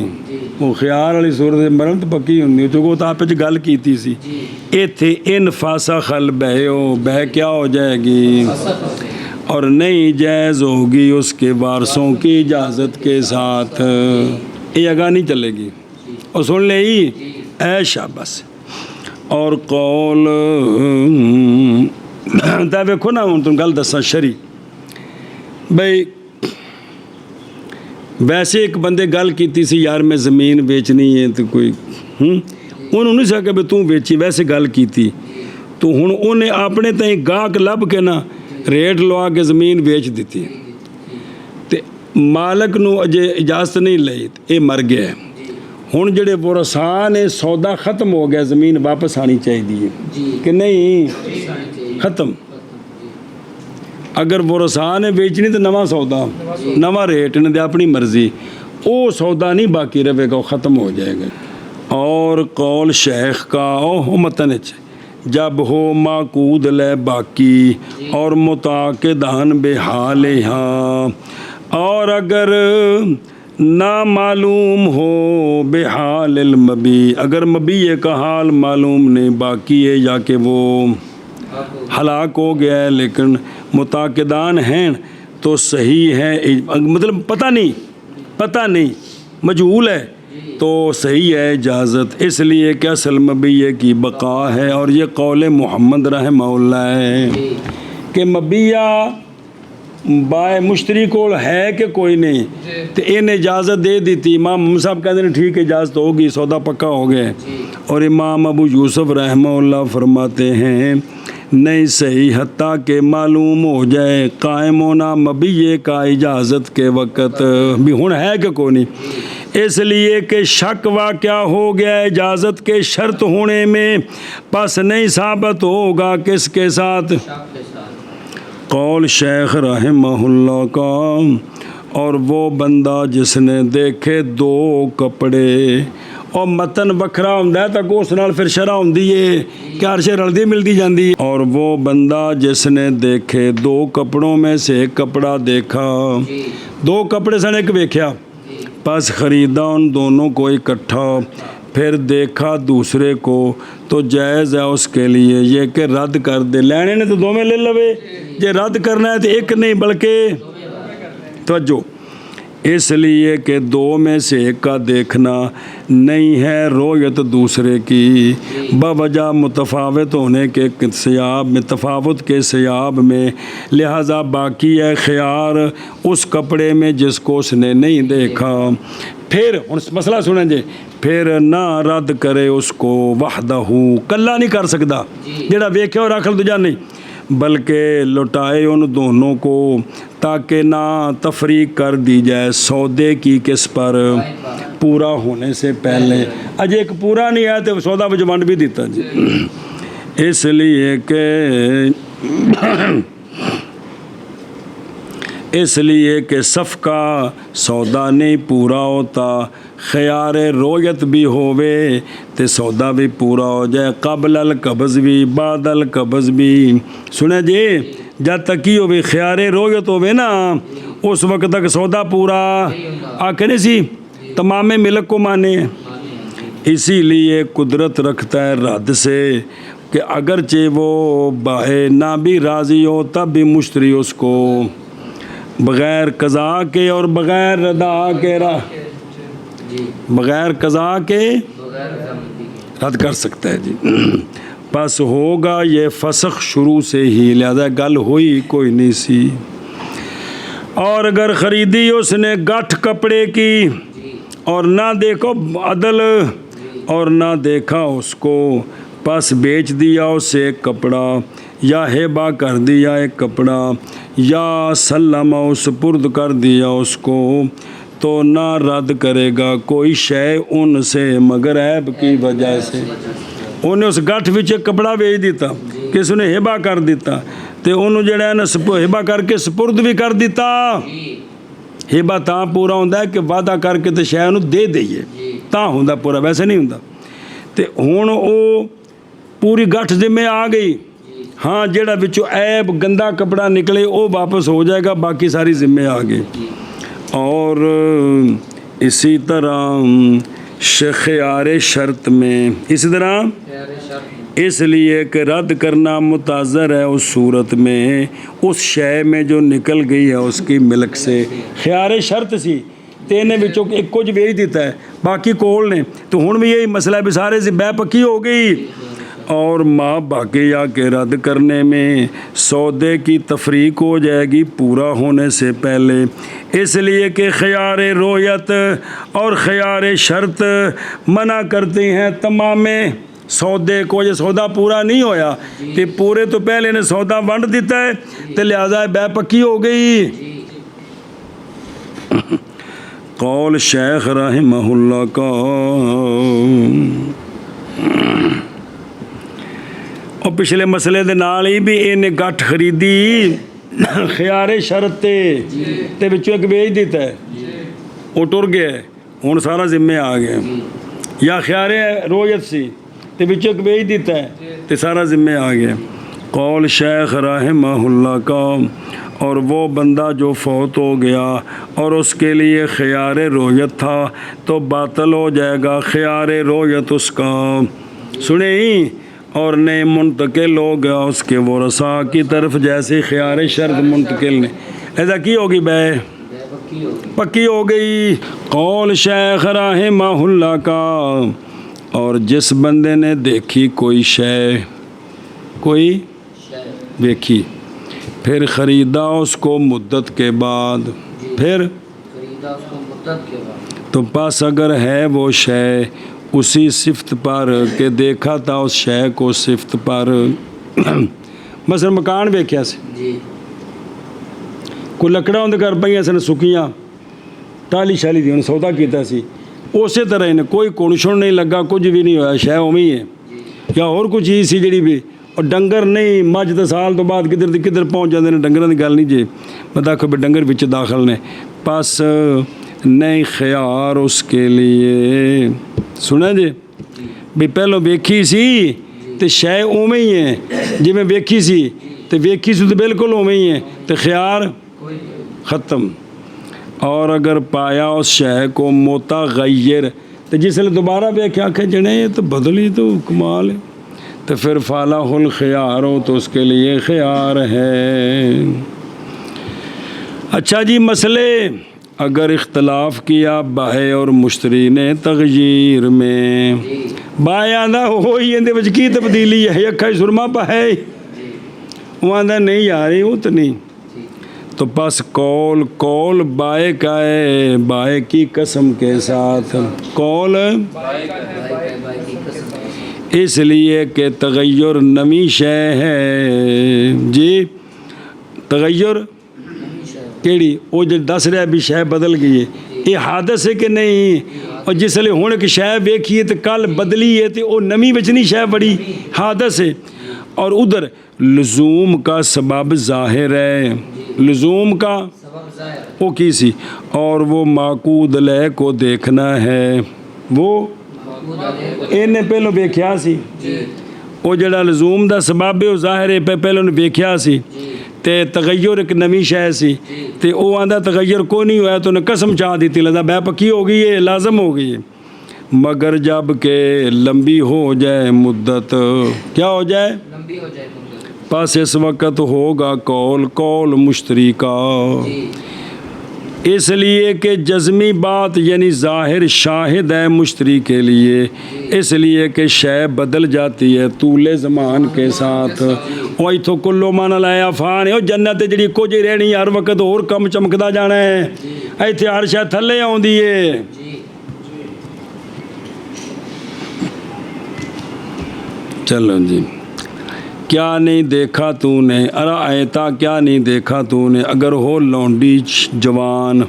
A: वो ख्याल वाली सूरत मरण तो पक्की होंगी चूँकि वो तो आप गल की सी। इत्थे इन फासा खल बहो बह क्या हो जाएगी और नहीं जायज़ होगी उसके वारसों की इजाज़त के साथ, ये अगा नहीं चलेगी। और सुन ले ही ऐशा बस। और कौल तो वेखो ना हूँ तुम गल दसा शरी बई वैसे एक बंदे गल की सी यार मैं ज़मीन बेचनी है तो कोई उन्होंने नहीं सके भी तू बेची, वैसे गल की तो हुण उन्हें अपने ताई गाहक लभ के ना रेट लवा के ज़मीन बेच दी ते मालक नू अजे इजाज़त नहीं लई, ये मर गया है। हुण जिहड़े वरसा ने सौदा ख़त्म हो गया, ज़मीन वापस आनी चाहिए कि नहीं ख़त्म। अगर वरसा ने बेचनी तो नवा सौदा नवा रेट इन्हें अपनी मर्जी, वो सौदा नहीं बाकी रहेगा, वो ख़त्म हो जाएगा। और कौल शेख का ओ मतन जब हो माकूद ले बाकी और मुताक़िदान बेहाल यहाँ, और अगर ना मालूम हो बेहाल मबी, अगर मबी का हाल मालूम नहीं बाकी है या कि वो हलाक हो गया है लेकिन मुताक़िदान हैं तो सही है, मतलब पता नहीं मजहूल है तो सही है इजाज़त, इसलिए कि असल मबीये की बका है। और ये कौल मोहम्मद रहमहुल्लाह है कि मबिया बाय मुश्तरी कोल है कि कोई नहीं, तो इन्हें इजाज़त दे दी थी। इमाम साहब कहते हैं ठीक है इजाज़त होगी, सौदा पक्का हो गया। और इमाम अबू यूसुफ रहमहुल्लाह फरमाते हैं नहीं सही हत्ता के मालूम हो जाए कायम होना मबीये का इजाज़त के वक़्त भी हुण है कि कोई नहीं, इसलिए कि शक वाक़या हो गया इजाज़त के शर्त होने में, बस नहीं साबित होगा किसके साथ। कौल शेख रहमहुल्लाह का और वो बंदा जिसने देखे दो कपड़े, और मतन बखरा होंदा तो उस नाल फिर शरह होंदी है कि हर शे रलदी मिलती जाती है। और वो बंदा जिसने देखे दो कपड़ों में से एक कपड़ा देखा, दो कपड़े सन एक वेख्या, बस ख़रीदा उन दोनों को इकट्ठा, फिर देखा दूसरे को, तो जायज़ है उसके लिए ये कि रद्द कर दे। लेने ने तो दो में ले लवे, जे रद्द करना है तो एक नहीं बल्कि तवज्जो, इसलिए कि दो में से एक का देखना नहीं है रोयत दूसरे की, बवजह मुतफावत होने के सियाब में तफावत के सियाब में, लिहाजा बाकी है ख़यार उस कपड़े में जिसको उसने नहीं देखा। फिर मसला सुने जे, फिर ना रद्द करे उसको वहदहू, कल्ला नहीं कर सकता जेड़ा वेखे और रख दूजा नहीं, बल्कि लौटाए उन दोनों को ताकि ना तफरीक कर दी जाए सौदे की किस पर पूरा होने से पहले। अजय एक पूरा नहीं आया तो सौदा विच वंड भी दिता जी, इसलिए कि सफ़का सौदा नहीं पूरा होता, ख़यार रोयत भी होवे तो सौदा भी पूरा हो जाए, कबल अल कब्ज़ भी बाद अल कब्ज़ भी। सुने जी जब तक ही होवे ख़यार रोयत होवे ना उस वक्त तक सौदा पूरा आखिर सी तमाम मिलक को माने। इसीलिए कुदरत रखता है रद्द से कि अगरचे वो बाहे ना भी राज़ी हो तब भी मुश्तरी उसको बग़ैर कज़ा के और बग़ैर रदा के बग़ैर कज़ा के रद्द कर सकता है जी। बस होगा ये फसख शुरू से ही, लिहाजा गल हुई कोई नहीं सी। और अगर ख़रीदी उसने गाठ कपड़े की और ना देखो अदल और ना देखा उसको, बस बेच दिया उसे एक कपड़ा या हेबा कर दिया एक कपड़ा या सल्लमा सुपुर्द कर दिया उसको, तो ना रद्द करेगा कोई शय उनसे मगर ऐब की वजह से। ਉਹਨੇ ਉਸ ਗੱਠ ਵਿੱਚ ਇੱਕ ਕਪੜਾ ਵੇਚ ਦਿੱਤਾ, ਕਿਸ ਨੇ ਹਿਬਾ ਕਰ ਦਿੱਤਾ ਤੇ ਉਹਨੂੰ ਜਿਹੜਾ ਹੈ ਨਾ ਹਿਬਾ ਕਰਕੇ ਸਪੁਰਦ ਵੀ ਕਰ ਦਿੱਤਾ। ਹਿਬਾ ਤਾਂ ਪੂਰਾ ਹੁੰਦਾ ਕਿ ਵਾਅਦਾ ਕਰਕੇ ਤੇ ਸ਼ੈ ਨੂੰ ਦੇ ਦਈਏ ਤਾਂ ਹੁੰਦਾ ਪੂਰਾ, ਵੈਸੇ ਨਹੀਂ ਹੁੰਦਾ। ਤੇ ਹੁਣ ਉਹ ਪੂਰੀ ਗੱਠ ਜ਼ਿੰਮੇ ਆ ਗਈ। हाँ जेड़ा विचों ऐब गंदा कपड़ा निकले वो वापस हो जाएगा, बाकी सारी जिम्मे आ गई। और इसी तरह ख़ियार शर्त में इसी तरह इसलिए कि रद्द करना मुताज़र है उस सूरत में उस शय में जो निकल गई है उसकी मिल्क से। ख़ियार शर्त सी ते इन्हें विचों एक कुछ बेच दिता है, बाकी कोल ने, तो हुण भी यही मसला भी सारे से बै पक्की हो गई। और माँ बाकिया के रद्द करने में सौदे की तफरीक हो जाएगी पूरा होने से पहले, इसलिए कि ख़ियार रोयत और ख़ियार शर्त मना करते हैं तमामे सौदे को। जो सौदा पूरा नहीं होया तो पूरे तो पहले ने सौदा वंड दिता है तो लिहाजा बै पक्की हो गई। कौल शेख रहमहुल्लाह का और पिछले मसले दे नाल ही भी इन्हें गठ खरीदी ख़ियारे शरत ते विचों एक बेच दिता है, वो टुर गया, हुण सारा जिम्मे आ गया। या ख़ियारे रोयत सी ते विचों एक बेच दिता है ते सारा जिम्मे आ गया। कौल शेख रहमहुल्लाह का और वो बंदा जो फौत हो गया और उसके लिए ख़ियार रोयत था तो बातिल हो जाएगा ख़ियार रोयत उसका। सुने ही और ने मुंतकिल हो गया उसके वरसा की तरफ जैसे ख़ियार शर्त मुंतकिल ने, ऐसा की होगी बै पक्की हो गई। कौल शेख रहमहुल्लाह का और जिस बंदे ने देखी कोई शय, कोई देखी फिर ख़रीदा उसको मुद्दत के बाद, फिर तो पास अगर है वो शय उसी सिफ्त पर के देखा था उस शय को सिफ्त पर मसलन मकान वेख्या से कोई लकड़ा उनके घर पईयां सन सुकियां टाली शाली दी सौदा किया सी, उस तरह इन्हें कोई कुण शुण नहीं लगा, कुछ भी नहीं होया, शय उवें ही है। या होर कोई चीज़ सी जिहड़ी भी और डंगर नहीं मझ तो साल तो बाद किधर किधर पहुँच जाते हैं, डंगर की गल नहीं जे मैं आखो भी डंगर विच दाखिल ने बस नहीं ख़ियार उसके लिए। सुना जे भी पहलों वेखी सी तो शय उवें ही है जिवें वेखी सी, तो वेखी सी तो बिल्कुल उवें ही है, तो ख़ियार ख़त्म। और अगर पाया उस शय को मोता गैर तो जिसले दोबारा वेख्या आखे जने ये तो बदली तो कमाल है, तो फिर फालाहुल ख़ियार हो तो उसके लिए ख़ियार है। अच्छा जी मसले अगर इख्तलाफ किया बाहे और मुश्तरी ने तगयीर में, बाए आंदा हो ही इहदे विच की तब्दीली है, अखा सुरमा पाए वो आंदा नहीं यार वो तो नहीं, तो बस कौल कौल बाए का है बाए की कसम के साथ। कौल इसलिए कि तगय्युर नवी शय है जी, तगय्युर केड़ी वो जो दस रहा भी शय बदल गई है, ये हादस है कि नहीं। और जिसले हुण एक शय वेखी तो कल बदली है तो वो नवी विच नहीं शय बड़ी हादस है। और उधर लजूम का सबब ज़ाहिर है, लजूम का वो की सी और वो माकूद लय को देखना है, वो इन्हें पहलों वेख्या सी, वो जड़ा लजूम का सबब है वो ज़ाहिर है पहलों ने वेख्या सी, ते तगय्युर एक नवी शय सी, ते वो आंदा तगय्युर को नहीं होया तो उन्हें कसम चाह दी थी लदा बै पक्की हो गई है, लाजम हो गई है। मगर जब के लंबी हो जाए मुद्दत, क्या हो जाए लंबी हो जाए मुद्दत, बस इस वक्त होगा कौल कौल मुश्तरी का। इसलिए कि जज़मी बात यानी ज़ाहिर शाहिद है मुश्तरी के लिए, इसलिए कि शय बदल जाती है तूले ज़मान के साथ। वो इथों कुल्लो माना लाया फान है जन्नत जी कुछ ही रहनी हर वक्त होर कम चमकदा जाना है, इत्थे हर शय थल्ले आउंदी है। चलो जी क्या नहीं देखा तूने, अरे आयता क्या नहीं देखा तूने, अगर हो लौंडी जवान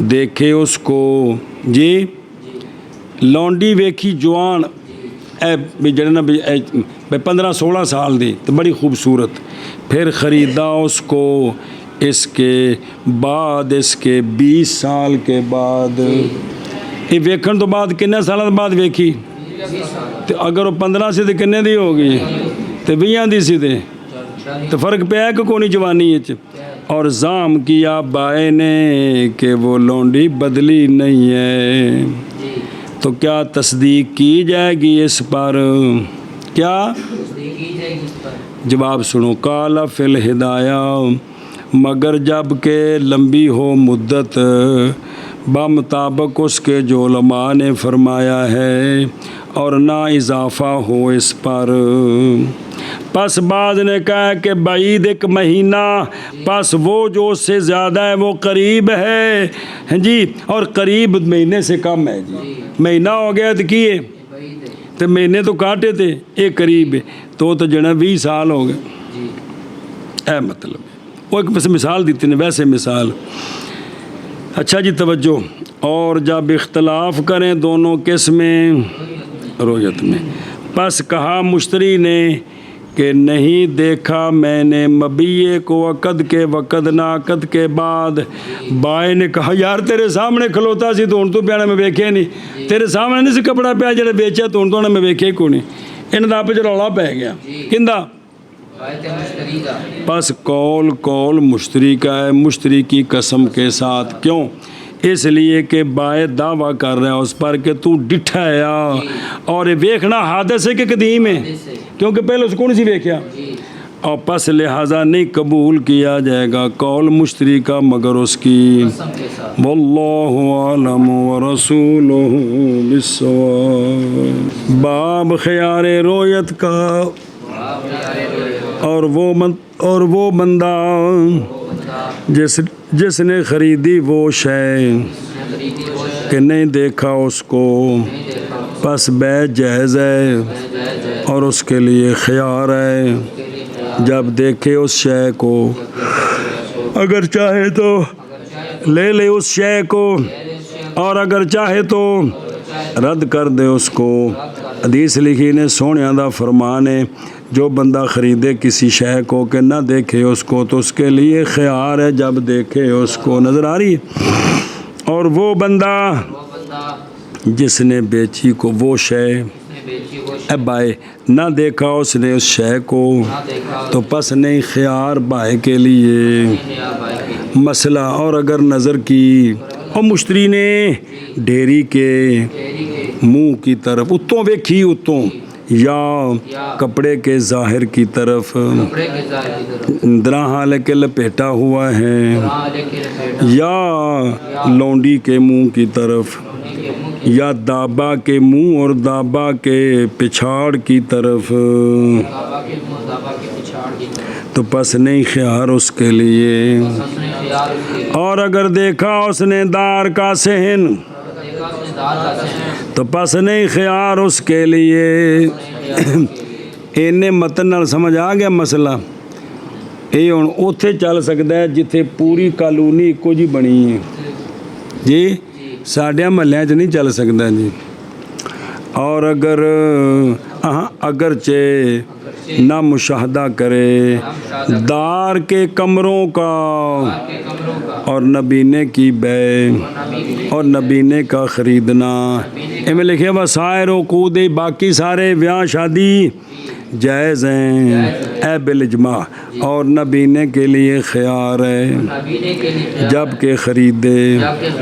A: देखे उसको जी लौंडी वेखी जवान भी जड़े ना भी 15-16 साल दी तो बड़ी खूबसूरत, फिर ख़रीदा उसको इसके बाद इसके 20 साल के बाद। ये वेखण तो बाद किन्ने सालों बाद वेखी तो अगर वो 15 सी तो किन्ने दी होगी तो 20 दी सी तो फ़र्क पिया कि कोनी जवानी च। और जाम किया बाए ने कि वो लौंडी बदली नहीं है, तो क्या तस्दीक की जाएगी इस पर? क्या जवाब सुनो। काला फिल हिदाया मगर जब के लंबी हो मुद्दत बामुताबिक उसके जो उलमा ने फरमाया है और ना इजाफ़ा हो इस पर। पस बाज ने कहा कि बाईद एक महीना, पस वो जो उससे ज़्यादा है वो करीब है जी, और करीब महीने से कम है जी। महीना हो गया तो किए तो महीने तो काटे थे, एक करीब है तो जना 20 साल हो गए। ऐ मतलब वो एक बस मिसाल दी ने, वैसे मिसाल। अच्छा जी तवज्जो। और जब इख्तलाफ करें दोनों किस्में रोयत में, बस कहा मुश्तरी ने कि नहीं देखा मैंने मबीए को अकद के वक़द ना अकद के बाद। बाए ने कहा यार तेरे सामने खलोता सी तो हुण तू प्याना मैं वेखे नहीं, तेरे सामने नहीं सी कपड़ा पिया जो बेचा तो हुण तो मैं वेखे ही कोई नहीं। इन्हां दा आपस च रौला पै गया किंदा? बस कौल कौल मुश्तरी का है, मुश्तरी की कसम के साथ। क्यों? इसलिए कि बाए दावा कर रहा है उस पर कि तू डिठा है और ये वेखना हादस है कि कदीम है, क्योंकि पहले उसको नहीं सी वेख्या। और पस लिहाजा नहीं कबूल किया जाएगा कौल मुश्तरी का मगर उसकी। वल्लाहु आलम व रसूलुहु बिस्सवाब। बाब ख़ियारे रोयत का। और वो बंदा जिसने ख़रीदी वो शय कि नहीं देखा उसको, बस बै जायज़ है और उसके लिए ख़ियार है। जब देखे उस शय को, अगर चाहे तो ले ले उस शय को और अगर चाहे तो रद्द कर दे उसको। हदीस लिखी ने सोहणियां दा फरमान है, जो बंदा ख़रीदे किसी शय को कि ना देखे उसको तो उसके लिए ख़ियार है जब देखे उसको। नज़र आ रही है? और वो बंदा जिसने बेची को वो शय बाए ना देखा उसने उस शय को, तो पस नहीं ख़ियार बाए के लिए मसला। और अगर नज़र की और मुश्तरी ने ढेरी के मुँह की तरफ उत्तों वेखी, उत्तों या कपड़े के ज़ाहिर की तरफ, दराहा लेके लपेटा हुआ है, या लौंडी के मुंह की तरफ, या दाबा के मुंह और दाबा के पिछाड़ की तरफ, तो पस नहीं ख़ियार उसके लिए। और अगर देखा उसने दार का सहन, तो पस नहीं ख़ियार उसके लिए। इन्ने मतन नाल समझ आ गया मसला। ये हुण उत्थे चल सकता है जिथे पूरी कानूनी इक्को जी बनी है जी, साढ़े महल्लियां च नहीं चल सकता जी। और अगर चे ना मुशाहदा करे दार के कमरों का और नबीने की बै और नबीने का ख़रीदना, इनमें लिखे वसायर कूद बाकी सारे ब्याह शादी जायज़ हैं ए बिलजमा, और नबीने के लिए ख़ियार है जब के ख़रीदे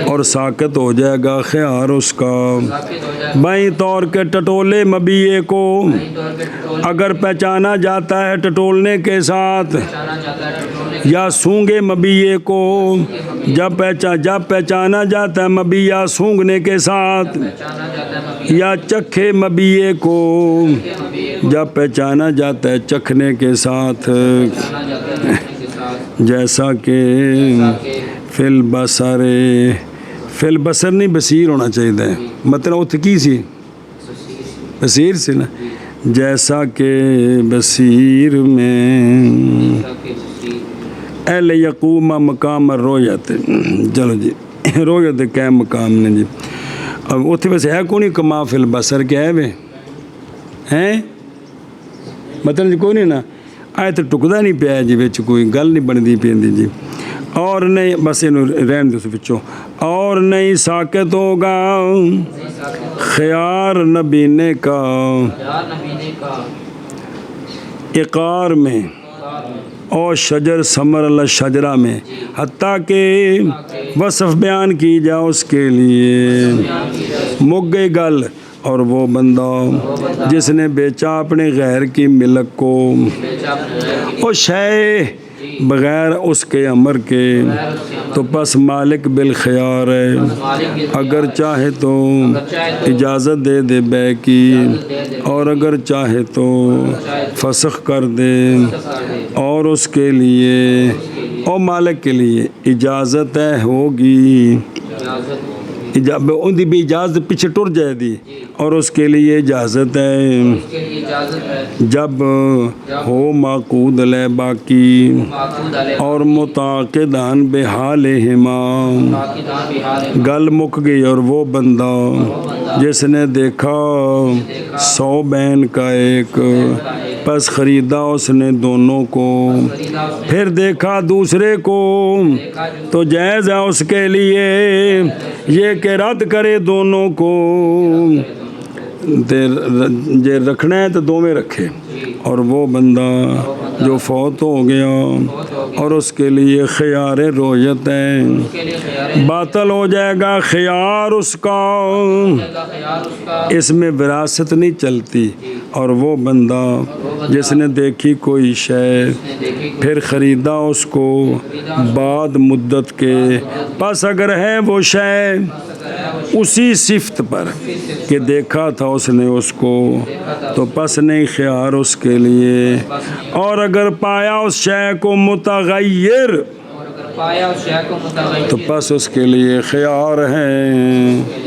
A: और साकत हो जाएगा ख़ियार उसका। बाई तौर के टटोले मबीए को अगर पहचाना जाता है टटोलने के साथ, या सूंघे मबीए को जब पहचाना जाता है मबीया सूंघने के साथ, या चखे मबीए को जब पहचाना जाता है चखने के साथ। जैसा कि फिल बसर नहीं बसीर होना चाहिए, मतलब उत्थे की सी बसीर से ना, जैसा कि बसीर में एल यकूम मकाम रोयत। चलो जी रोयत कै मकाम ने जी। अब उत्थे वैसे है कोई नहीं कमा फिल बसर क्या है वे हैं मतलब जी कोई नहीं ना आए तो टुकदा नहीं पिया जी विच कोई गल नहीं बनती पैंदी जी। और नहीं बस इनू रहन दो विचों और नहीं साकित होगा ख्यार नबीने का
B: या नबीने का
A: इकार में और शजर समर अल शजरा में हत्ता के वसफ बयान की जाए उसके लिए मुक गई गल। और वो बंदा जिसने बेचा अपने गैर की मिलक को और शय बग़ैर उसके अमर के तो बस मालिक बिल ख़यार है। अगर चाहे तो इजाज़त दे दे बै की और अगर चाहे तो फसख कर दे और उसके लिए और मालिक के लिए इजाज़त है होगी उनकी भी इजाज़त पीछे टुर जाए दी और उसके लिए इजाज़त है जब हो माकूद ले बाकी और मुताक़िदान बेहाल हिमा। गल मुक गई और वो बंदा जिसने देखा 100 बैन का एक बस ख़रीदा उसने दोनों को फिर देखा दूसरे को तो जायज़ है उसके लिए ये कि रद्द करे दोनों को। जे रखना है तो दो में रखे। और वो बंदा जो फौत हो गया और उसके लिए ख़यार रोयत है बातल हो जाएगा ख़यार उसका इसमें विरासत नहीं चलती। और वो बंदा जिसने देखी कोई शय फिर ख़रीदा उसको बाद मुद्दत के बस अगर है वो शय उसी सिफ्त पर कि देखा था उसने उसको तो बस नहीं ख़यार उसके लिए। और अगर पाया उस शय को मुतग़य्यर तो बस उसके लिए ख़यार है।